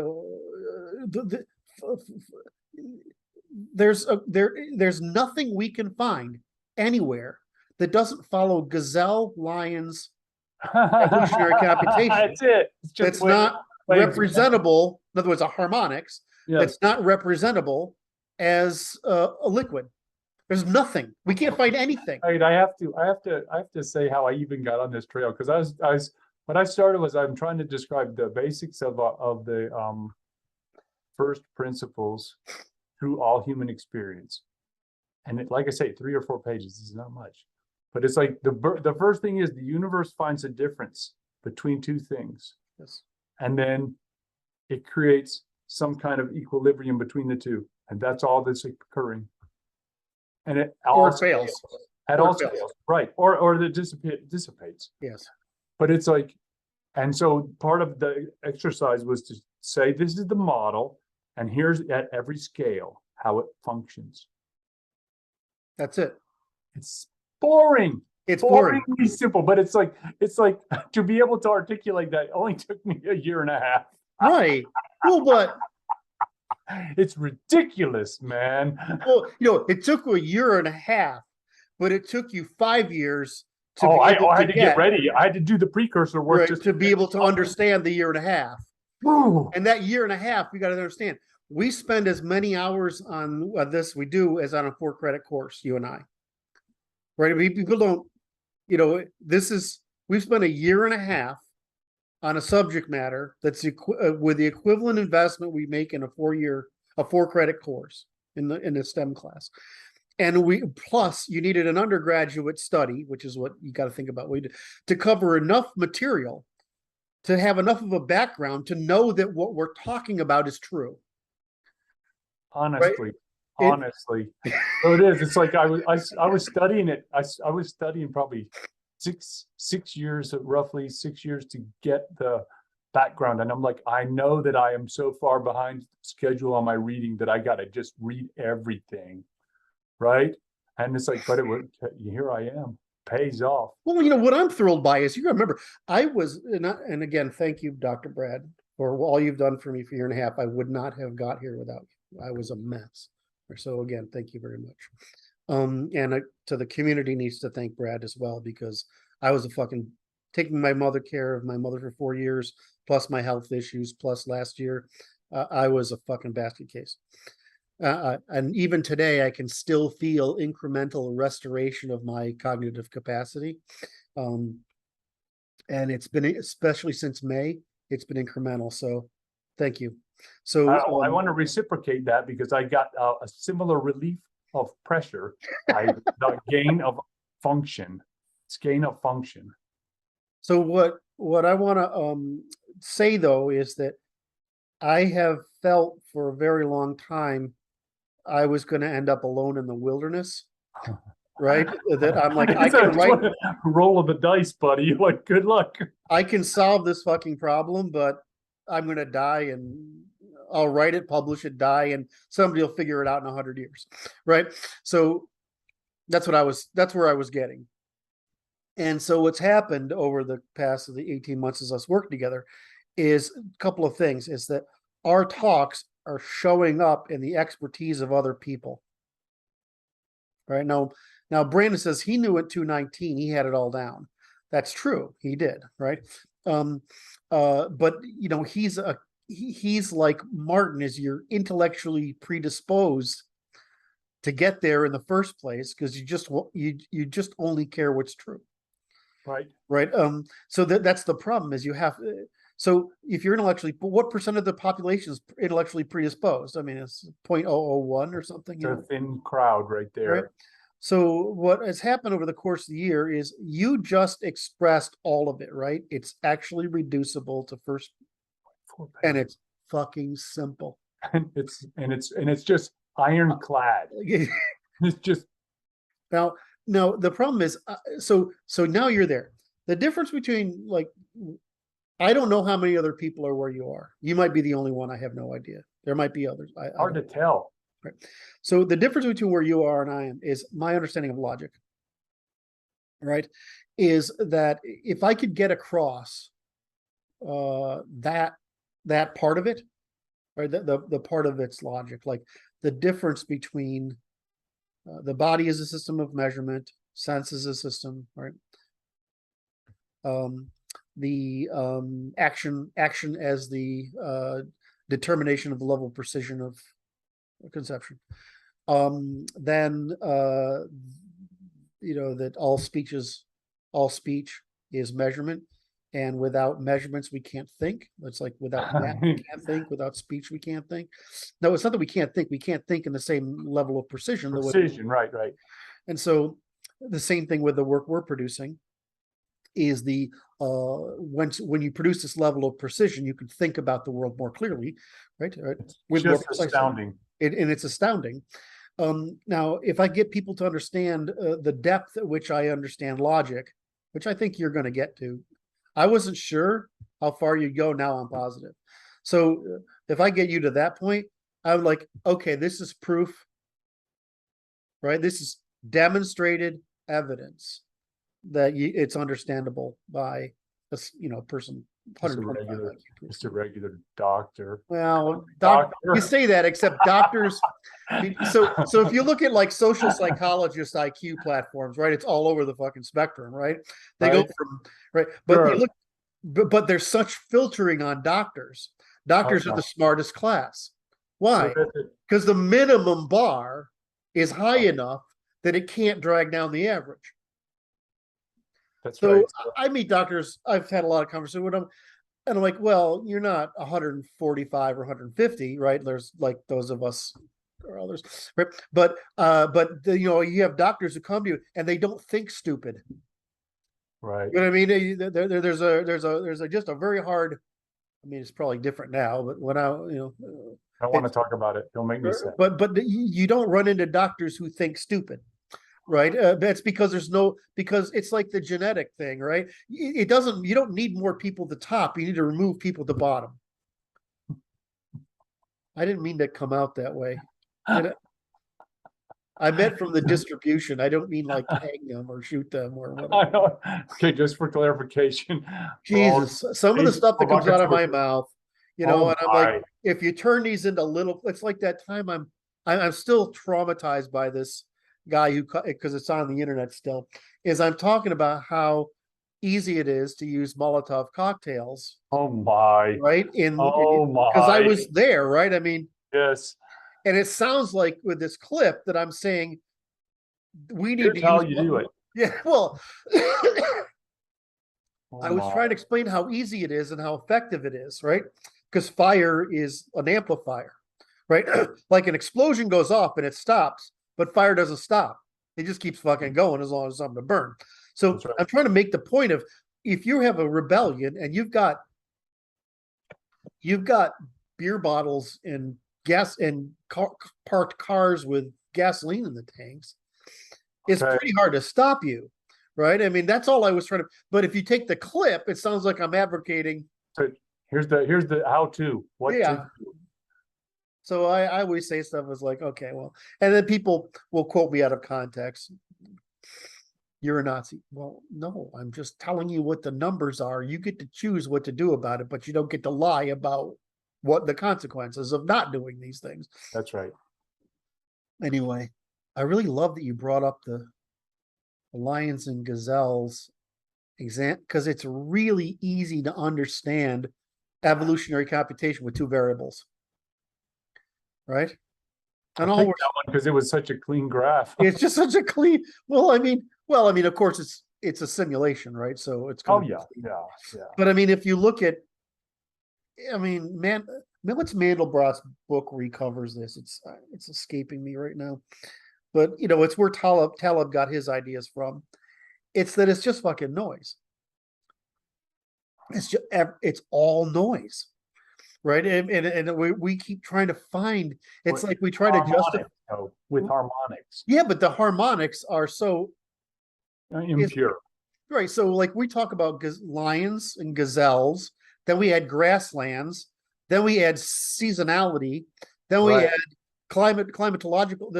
There's nothing we can find anywhere that doesn't follow Gazelle Lyon's evolutionary computation. That's it. It's not representable. In other words, a harmonics. Yes. That's not representable as a liquid. There's nothing. We can't find anything. I mean, I have to say how I even got on this trail because what I started was I'm trying to describe the basics of the first principles through all human experience, and like I say, 3 or 4 pages is not much, but it's like the first thing is the universe finds a difference between two things, yes, and then it creates some kind of equilibrium between the two, and that's all that's occurring, and it all fails. It all fails, right? Or it dissipates. Yes. But it's like, and so part of the exercise was to say, this is the model, and here's at every scale how it functions. That's it. It's boring. It's boringly simple, but it's like to be able to articulate that only took me a year and a half. Right. Well, but it's ridiculous, man. Well, it took a year and a half, but it took you 5 years. I had to get ready. I had to do the precursor work right, just to be able to understand the year and a half. Ooh. And that year and a half, we got to understand, we spend as many hours on this we do as on a 4-credit course, you and I. Right? People don't, we've spent a year and a half on a subject matter that's with the equivalent investment we make in a 4-credit course in the STEM class. And plus you needed an undergraduate study, which is what you got to think about, to cover enough material to have enough of a background to know that what we're talking about is true. Honestly, right? honestly. So it is. It's like I was studying it. I was studying probably six years, roughly 6 years to get the background. And I'm like, I know that I am so far behind schedule on my reading that I got to just read everything. Right. And it's like, but it would, here I am, pays off. Well, what I'm thrilled by is, you gotta remember, I was, and again, thank you, Dr. Brad, for all you've done for me for a year and a half. I would not have got here without you. I was a mess. So again, thank you very much. And to the community needs to thank Brad as well, because I was taking my mother care of my mother for 4 years, plus my health issues, plus last year, I was a fucking basket case. And even today, I can still feel incremental restoration of my cognitive capacity. And it's been, especially since May, it's been incremental. So thank you. So I want to reciprocate that, because I got a similar relief of pressure. The gain of function. It's gain of function. So what I want to say though is that I have felt for a very long time I was going to end up alone in the wilderness, right? That I'm like, I can write, roll of the dice, buddy. Like, good luck. I can solve this fucking problem, but I'm going to die, and I'll write it, publish it, die, and somebody will figure it out in 100 years, right? So that's where I was getting. And so what's happened over the past of the 18 months as us work together is a couple of things. Is that our talks are showing up in the expertise of other people. Right now Brandon says he knew at 219, he had it all down. That's true. He did. Right. But he's like Martin, is you're intellectually predisposed to get there in the first place, because you just only care what's true. Right. So that's the problem, is you have, so if you're intellectually, but what percent of the population is intellectually predisposed? I mean, it's 0.001 or something. It's a thin crowd right there. Right? So what has happened over the course of the year is you just expressed all of it, right? It's actually reducible to first, and it's fucking simple. And it's just ironclad. It's just now the problem is, so now you're there. The difference between, like, I don't know how many other people are where you are. You might be the only one. I have no idea. There might be others. Hard to tell. Right. So the difference between where you are and I am is my understanding of logic. Right. Is that if I could get across that part of it, right, the part of its logic, like the difference between the body is a system of measurement, sense is a system, right? The action as the determination of the level of precision of conception. Then that all speech is measurement, and without measurements we can't think. It's like without that we can't think, without speech we can't think. No, it's not that we can't think in the same level of precision. Right. And so the same thing with the work we're producing is the when you produce this level of precision, you can think about the world more clearly, right? With just astounding. And it's astounding. Now, if I get people to understand the depth at which I understand logic, which I think you're going to get to, I wasn't sure how far you'd go. Now I'm positive. So if I get you to that point, I'm like, okay, this is proof, right? This is demonstrated evidence that it's understandable by a person. Just a regular doctor. Well, you say that, except doctors. So if you look at like social psychologist IQ platforms, right, it's all over the fucking spectrum, right? They go from but sure. You look, but there's such filtering on doctors. Doctors are the smartest class. Why? Because the minimum bar is high enough that it can't drag down the average. That's so right. I meet doctors. I've had a lot of conversation with them, and I'm like, well, you're not 145 or 150, right? There's like those of us or others, right? But you have doctors who come to you and they don't think stupid, right? You know what I mean? There's just a very hard I mean, it's probably different now, but when I don't want to talk about it. Don't make me sad. but you don't run into doctors who think stupid, right? That's because because it's like the genetic thing, right? You don't need more people at the top. You need to remove people at the bottom. I didn't mean to come out that way. I meant from the distribution. I don't mean like hang them or shoot them or I whatever. know. Okay, just for clarification. Jesus, some of the stuff that comes out of my mouth, and I'm like, if you turn these into little, it's like that time I'm still traumatized by this guy because it's on the internet still, is I'm talking about how easy it is to use Molotov cocktails. Oh my. Right? Because I was there, right? I mean, yes. And it sounds like with this clip that I'm saying we need Here's to how use you do it. Yeah, well, Oh I was my. trying to explain how easy it is and how effective it is, right? Because fire is an amplifier, right? Like an explosion goes off and it stops, but fire doesn't stop. It just keeps fucking going as long as something to burn. So That's right. I'm trying to make the point of if you have a rebellion and you've got beer bottles and gas and parked cars with gasoline in the tanks, it's pretty hard to stop you, right? I mean, that's all I was trying to. But if you take the clip, it sounds like I'm advocating. So here's the how to. What to do. So I always say stuff is like, okay, well, and then people will quote me out of context. You're a Nazi. Well, no, I'm just telling you what the numbers are. You get to choose what to do about it, but you don't get to lie about what the consequences of not doing these things. That's right. Anyway, I really love that you brought up the lions and gazelles exam because it's really easy to understand evolutionary computation with two variables, right? And all because it was such a clean graph. It's just such a clean. Well, I mean, of course, it's a simulation, right? So it's yeah. But I mean, if you look at, I mean, what's Mandelbrot's book where he covers this? It's escaping me right now, but it's where Taleb got his ideas from. It's that it's just fucking noise. It's all noise, right? And we keep trying to find. It's like we try to justify with harmonics. Yeah, but the harmonics are so impure. Right. So like we talk about lions and gazelles, then we had grasslands, then we had seasonality, then we had climatological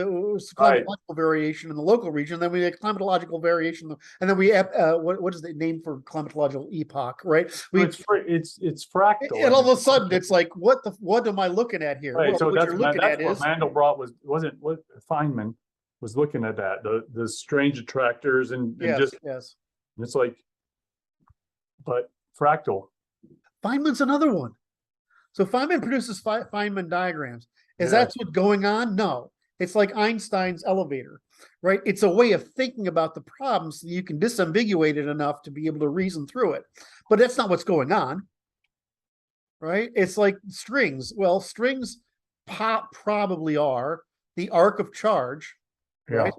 variation in the local region, then we had climatological variation, and then we have what is the name for climatological epoch, right? It's fractal. And all of a sudden it's like, what am I looking at here? Right. Well, so that's what Mandelbrot wasn't what Feynman was looking at, that the strange attractors and just it's like, but fractal. Feynman's another one. So Feynman produces Feynman diagrams. Is that what's going on? No. It's like Einstein's elevator, right? It's a way of thinking about the problem so you can disambiguate it enough to be able to reason through it. But that's not what's going on, right? It's like strings. Well, strings probably are the arc of charge, right?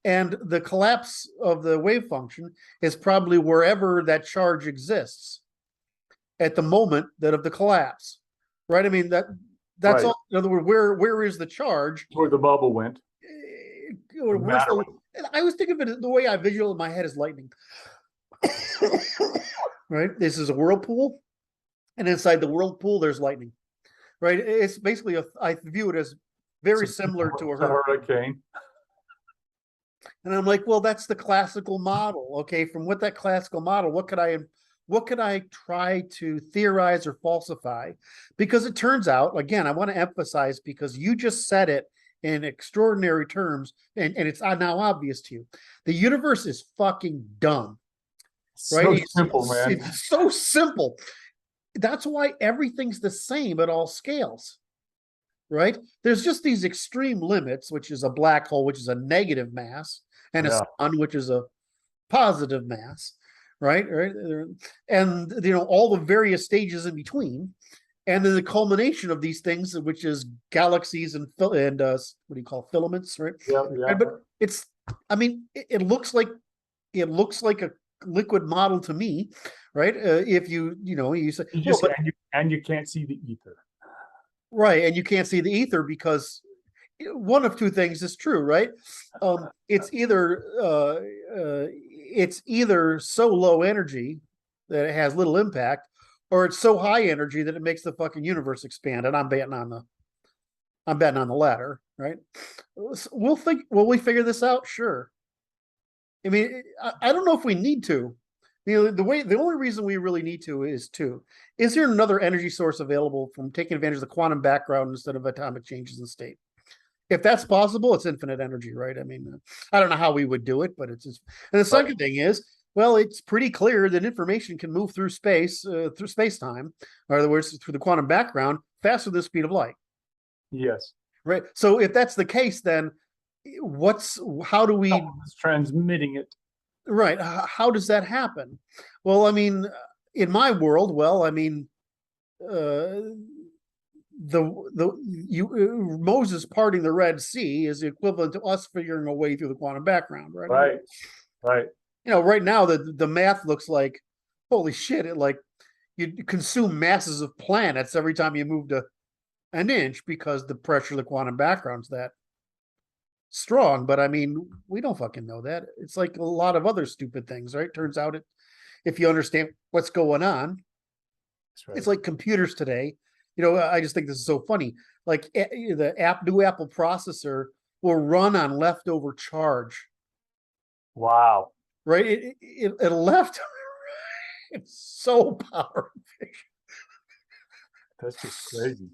And the collapse of the wave function is probably wherever that charge exists at the moment of the collapse, right? I mean, that's all. In other words, where is the charge? Where the bubble went. I always think of it the way I visualize in my head is lightning. Right? This is a whirlpool, and inside the whirlpool, there's lightning. Right? It's basically I view it as very similar to a hurricane. And I'm like, well, that's the classical model. Okay, from that classical model, what could I try to theorize or falsify? Because it turns out, again, I want to emphasize because you just said it in extraordinary terms, and it's now obvious to you. The universe is fucking dumb. Right? So simple, man. It's so simple. That's why everything's the same at all scales. Right? There's just these extreme limits, which is a black hole, which is a negative mass, and a sun, which is a positive mass, right? And all the various stages in between, and then the culmination of these things, which is galaxies and what do you call filaments, right? Yeah. But it looks like a liquid model to me, right? If you say, You well, just but and you can't see the ether. right, and you can't see the ether because one of two things is true, right? It's either so low energy that it has little impact, or it's so high energy that it makes the fucking universe expand. And I'm betting on the latter, right? Will we figure this out? Sure. I mean, I don't know if we need to. The only reason we really need to is is there another energy source available from taking advantage of the quantum background instead of atomic changes in state? If that's possible, it's infinite energy, right? I mean, I don't know how we would do it, but it's just. And the second thing is, well, it's pretty clear that information can move through space, through space time, or in other words, through the quantum background, faster than the speed of light. Yes. Right. So if that's the case, then how do we Someone's transmitting it. right? How does that happen? Well, I mean, in my world, well, I mean, Moses parting the Red Sea is the equivalent to us figuring a way through the quantum background, right? Right. Right. Right now the math looks like holy shit. It like you consume masses of planets every time you move to an inch because the pressure of the quantum background's that strong. But I mean, we don't fucking know that. It's like a lot of other stupid things, right? Turns out if you understand what's going on, Right. it's like computers today. I just think this is so funny. Like the new Apple processor will run on leftover charge. Wow. Right? It left. It's so power efficient. That's just crazy.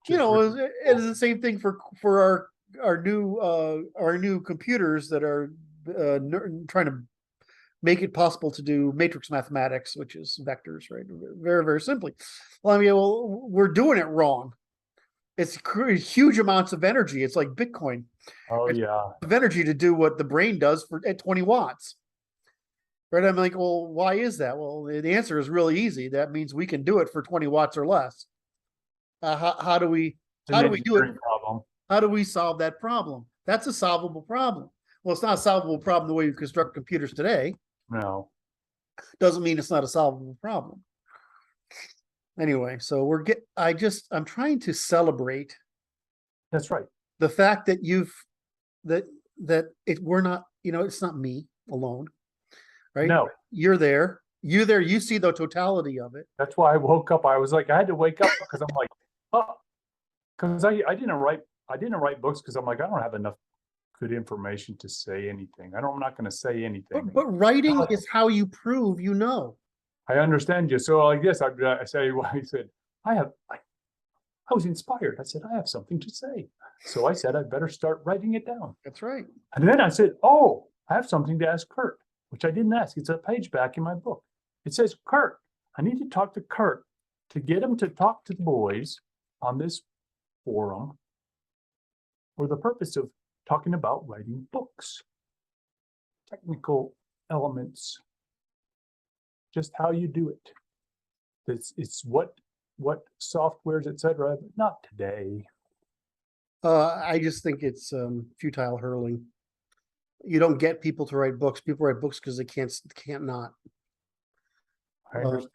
It's the same thing for our new computers that are trying to make it possible to do matrix mathematics, which is vectors, right? Very, very simply. Well, I mean, we're doing it wrong. It's huge amounts of energy. It's like Bitcoin. Oh, it's yeah. of energy to do what the brain does at 20 watts. Right? I'm like, well, why is that? Well, the answer is really easy. That means we can do it for 20 watts or less. How do we do it? Problem. How do we solve that problem? That's a solvable problem. Well, it's not a solvable problem the way we construct computers today. No. Doesn't mean it's not a solvable problem. Anyway, so I'm trying to celebrate. That's right. The fact that we're not, it's not me alone, right? No. You're there. You see the totality of it. That's why I woke up. I was like, I had to wake up because I'm like, oh, because I didn't write books because I'm like, I don't have enough good information to say anything. I'm not going to say anything. But writing is how you prove you know. I understand you. So I guess I say what I said. I was inspired. I said, I have something to say. So I said, I better start writing it down. That's right. And then I said, oh, I have something to ask Kurt, which I didn't ask. It's a page back in my book. It says, Kurt, I need to talk to Kurt to get him to talk to the boys on this forum for the purpose of talking about writing books, technical elements, just how you do it. It's what softwares, etc. But not today. I just think it's futile hurling. You don't get people to write books. People write books because they can't not. I understand.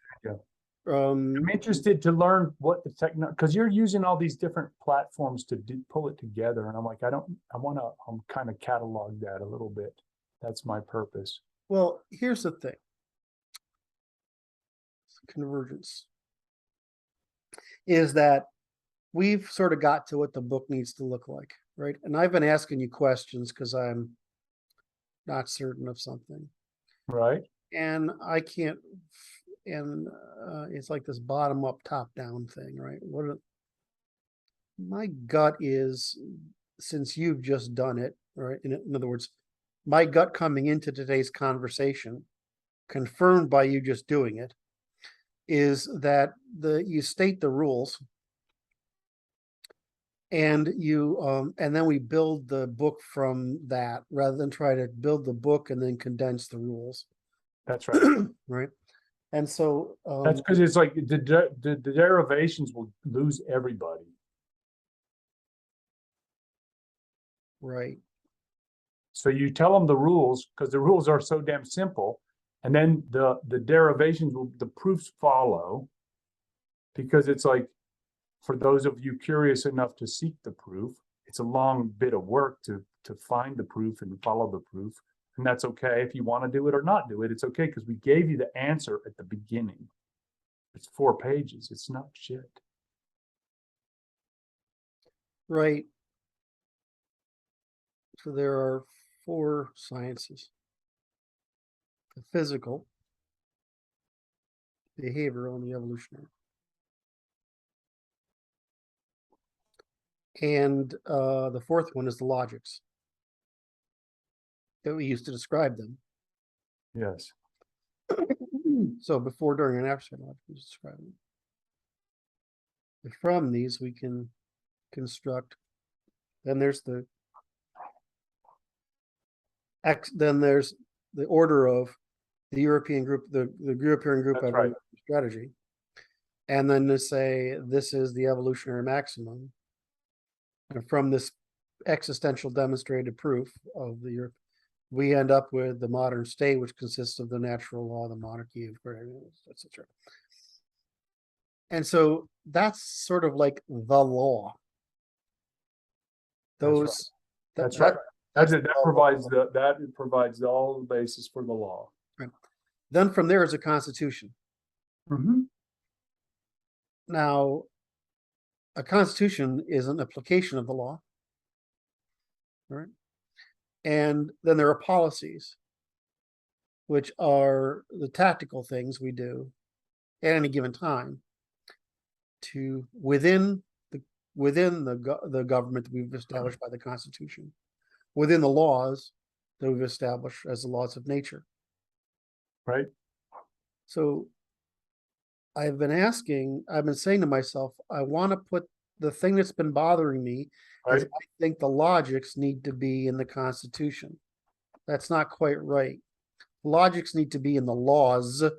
I'm interested to learn what the because you're using all these different platforms to pull it together, and I'm like, I want to kind of catalog that a little bit. That's my purpose. Well, here's the thing. Convergence is that we've sort of got to what the book needs to look like, right? And I've been asking you questions because I'm not certain of something, right? And I can't. And it's like this bottom up, top down thing, right? My gut is, since you've just done it, right? In other words, my gut coming into today's conversation, confirmed by you just doing it, is that you state the rules, and then we build the book from that, rather than try to build the book and then condense the rules. That's right. Right. And so that's because it's like the derivations will lose everybody. Right. So you tell them the rules because the rules are so damn simple. And then the derivations will, the proofs follow, because it's like, for those of you curious enough to seek the proof, it's a long bit of work to find the proof and follow the proof. And that's okay if you want to do it or not do it. It's okay because we gave you the answer at the beginning. It's 4 pages. It's not shit. Right. So there are 4 sciences: the physical, behavioral, and the evolutionary. And the 4th one is the logics that we use to describe them. Yes. So before, during, and after logic, we describe them. And from these, we can construct. Then there's the Then there's the order of the European group, the European group That's right. strategy, and then to say this is the evolutionary maximum. And from this existential demonstrated proof of the Europe, we end up with the modern state, which consists of the natural law, the monarchy, etc. And so that's sort of like the law. Those That's right. That provides all the basis for the law. Right. Then from there is a constitution. Mm-hmm. Now, a constitution is an application of the law, right? And then there are policies, which are the tactical things we do at any given time to within the government that we've established by the Constitution, within the laws that we've established as the laws of nature. Right. So I've been saying to myself, I want to put the thing that's been bothering me is I think the logics need to be in the Constitution. That's not quite right. Logics need to be in the laws. And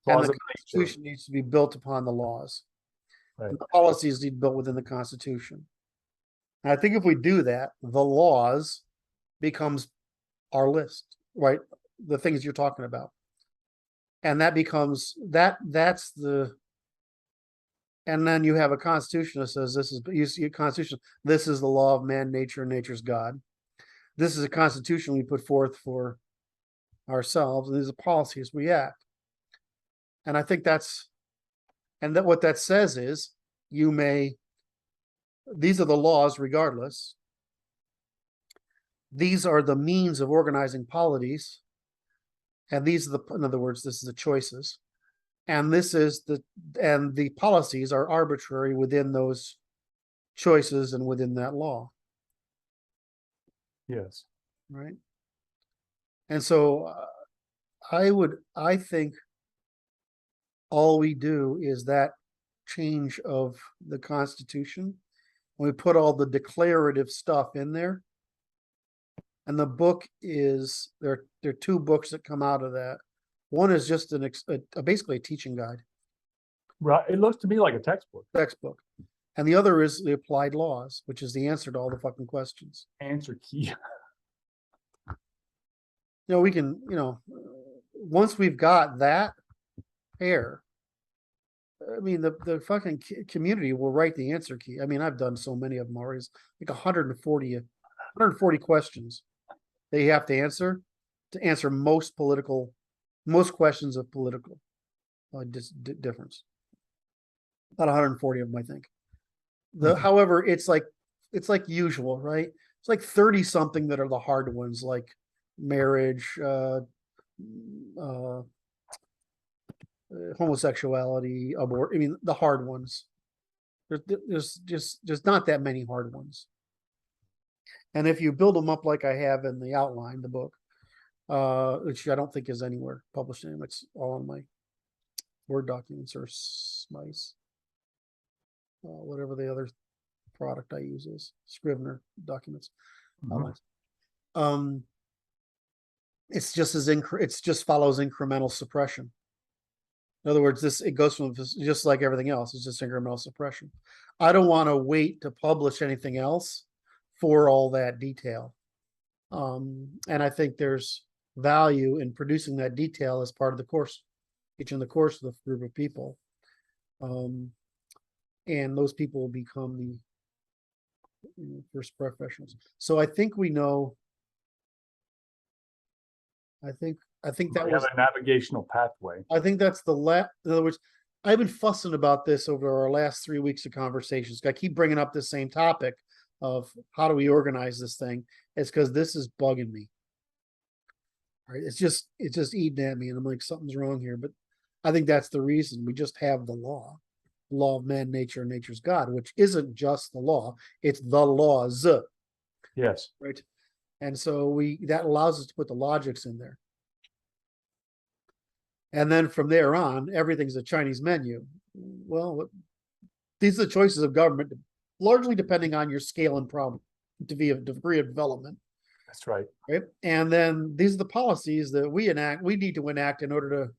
the Constitution needs to be built upon the laws. Right. The policies need to be built within the Constitution. And I think if we do that, the laws becomes our list, right? The things you're talking about. And that becomes that's the, and then you have a constitution that says this is, you see a constitution, this is the law of man, nature, and nature's God. This is a constitution we put forth for ourselves, and these are policies we act. And I think what that says is these are the laws regardless. These are the means of organizing polities. And these are in other words, this is the choices. And the policies are arbitrary within those choices and within that law. Yes. Right. And so I think all we do is that change of the Constitution. We put all the declarative stuff in there. And the book is, there are 2 books that come out of that. One is just basically a teaching guide. Right. It looks to me like a textbook. And the other is the applied laws, which is the answer to all the fucking questions. Answer key. We can, once we've got that pair, I mean, the fucking community will write the answer key. I mean, I've done so many of them already. It's like 140 questions that you have to answer most questions of political difference. About 140 of them, I think. However, it's like usual, right? It's like 30 something that are the hard ones, like marriage, homosexuality, abort. I mean, the hard ones. There's just not that many hard ones. And if you build them up like I have in the outline, the book, which I don't think is anywhere published anywhere, it's all in my Word documents or Smice, whatever the other product I use is, Scrivener documents. It's just it just follows incremental suppression. In other words, it goes from just like everything else, it's just incremental suppression. I don't want to wait to publish anything else for all that detail. And I think there's value in producing that detail as part of the course, teaching the course of the group of people. And those people will become the first professionals. So I think we know. I think that We was. have a navigational pathway. I think that's the in other words, I've been fussing about this over our last 3 weeks of conversations. I keep bringing up the same topic of how do we organize this thing. It's because this is bugging me. All right, it's just eating at me, and I'm like, something's wrong here. But I think that's the reason. We just have the law of man, nature, and nature's God, which isn't just the law; it's the laws. Yes. Right, and so that allows us to put the logics in there. And then from there on, everything's a Chinese menu. Well, these are the choices of government, largely depending on your scale and problem, degree of development. That's right. Right. And then these are the policies that we need to enact in order to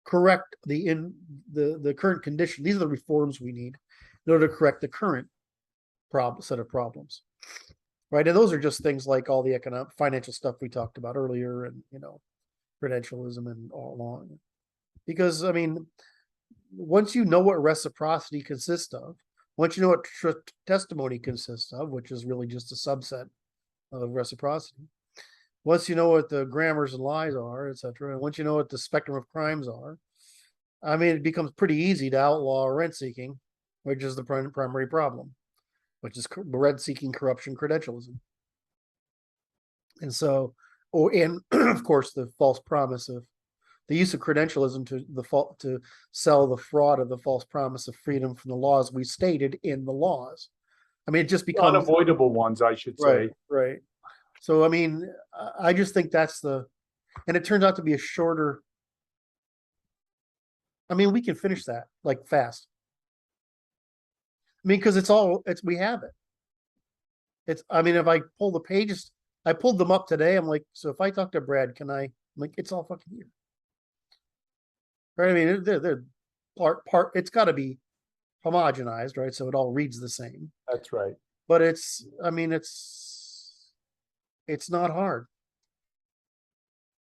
correct the current condition. These are the reforms we need in order to correct the current set of problems. Right. And those are just things like all the financial stuff we talked about earlier, and credentialism and all along. Because I mean, once you know what reciprocity consists of, once you know what testimony consists of, which is really just a subset of reciprocity, once you know what the grammars and lies are, etc., and once you know what the spectrum of crimes are, I mean, it becomes pretty easy to outlaw rent seeking, which is the primary problem, which is rent seeking, corruption, credentialism. And so, and of course, the false promise of the use of credentialism to sell the fraud of the false promise of freedom from the laws we stated in the laws. I mean, it just becomes unavoidable ones, I should say. Right. So, I mean, I just think that's and it turns out to be a shorter. I mean, we can finish that like fast. I mean, because we have it. I mean, if I pull the pages, I pulled them up today. I'm like, so if I talk to Brad, can I? I'm like, it's all fucking here. Right? I mean, they're part. It's got to be homogenized, right? So it all reads the same. That's right. But it's not hard.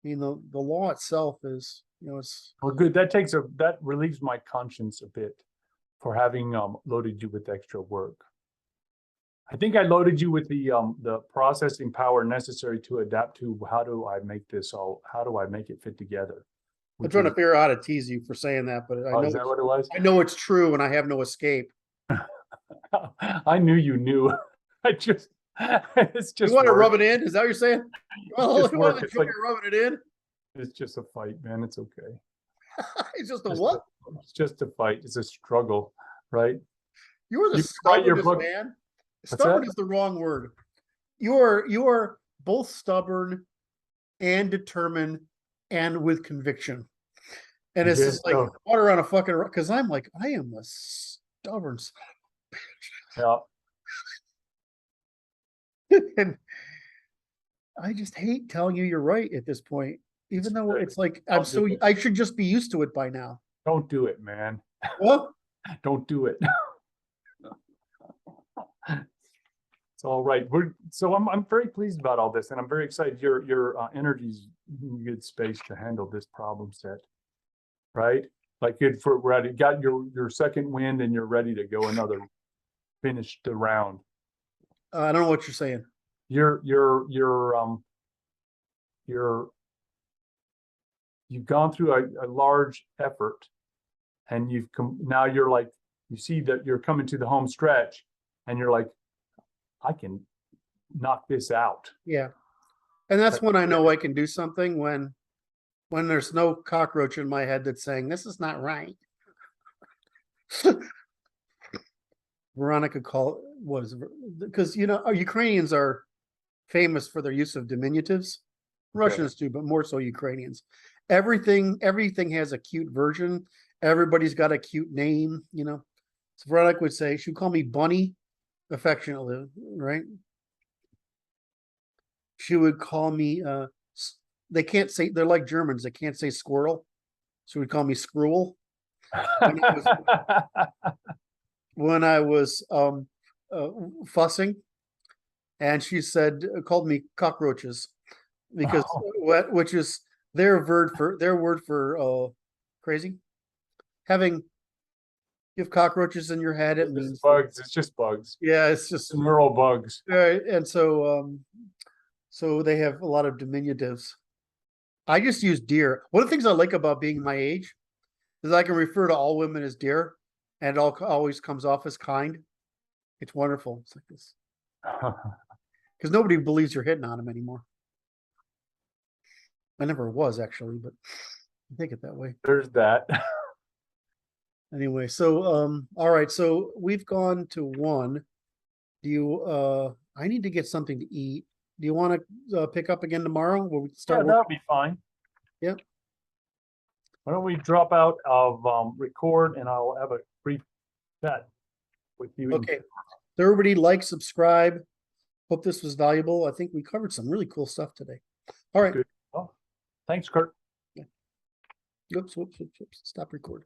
I mean, the law itself is, it's well, good. That relieves my conscience a bit for having loaded you with extra work. I think I loaded you with the processing power necessary to adapt to how do I make it fit together. I'm trying to figure out how to tease you for saying that, but I know is that what it was? I know it's true, and I have no escape. I knew you knew. It's just. You want to rub it in? Is that what you're saying? Well, you want to enjoy rubbing it in? It's just a fight, man. It's okay. It's just a what? It's just a fight. It's a struggle, right? You're the stubbornest man. Stubborn is the wrong word. You are both stubborn and determined and with conviction. And it's just like water on a fucking rock. Because I'm like, I am a stubborn son of a bitch. Yeah. And I just hate telling you you're right at this point, even though it's like I should just be used to it by now. Don't do it, man. What? Don't do it. It's all right. I'm very pleased about all this, and I'm very excited. Your energy's in good space to handle this problem set, right? Like you got your second wind, and you're ready to go finish the round. I don't know what you're saying. You've gone through a large effort, and now you're like, you see that you're coming to the home stretch, and you're like, I can knock this out. Yeah. And that's when I know I can do something, when there's no cockroach in my head that's saying, this is not right. Veronica was, because, Ukrainians are famous for their use of diminutives. Russians too, but more so Ukrainians. Everything has a cute version. Everybody's got a cute name, So Veronica would say, she would call me Bunny affectionately, right? She would call me, they can't say, they're like Germans, they can't say squirrel. So would call me Scruel. When I was fussing, and she called me cockroaches. because which is their word for crazy. You have cockroaches in your head, it It's means bugs. It's just bugs. yeah, it's just Neural bugs. and so they have a lot of diminutives. I just use dear. One of the things I like about being my age is I can refer to all women as dear, and it always comes off as kind. It's wonderful. It's like this because nobody believes you're hitting on them anymore. I never was actually, but I think it that way. There's that. Anyway, so all right, so we've gone to 1. Do you I need to get something to eat. Do you want to pick up again tomorrow? Will we Yeah, start that'll be fine. Yep. Why don't we drop out of record and I'll have a brief chat with you. Okay. So everybody like, subscribe. Hope this was valuable. I think we covered some really cool stuff today. All right. Good. Well, thanks, Kurt. Oops. Stop record.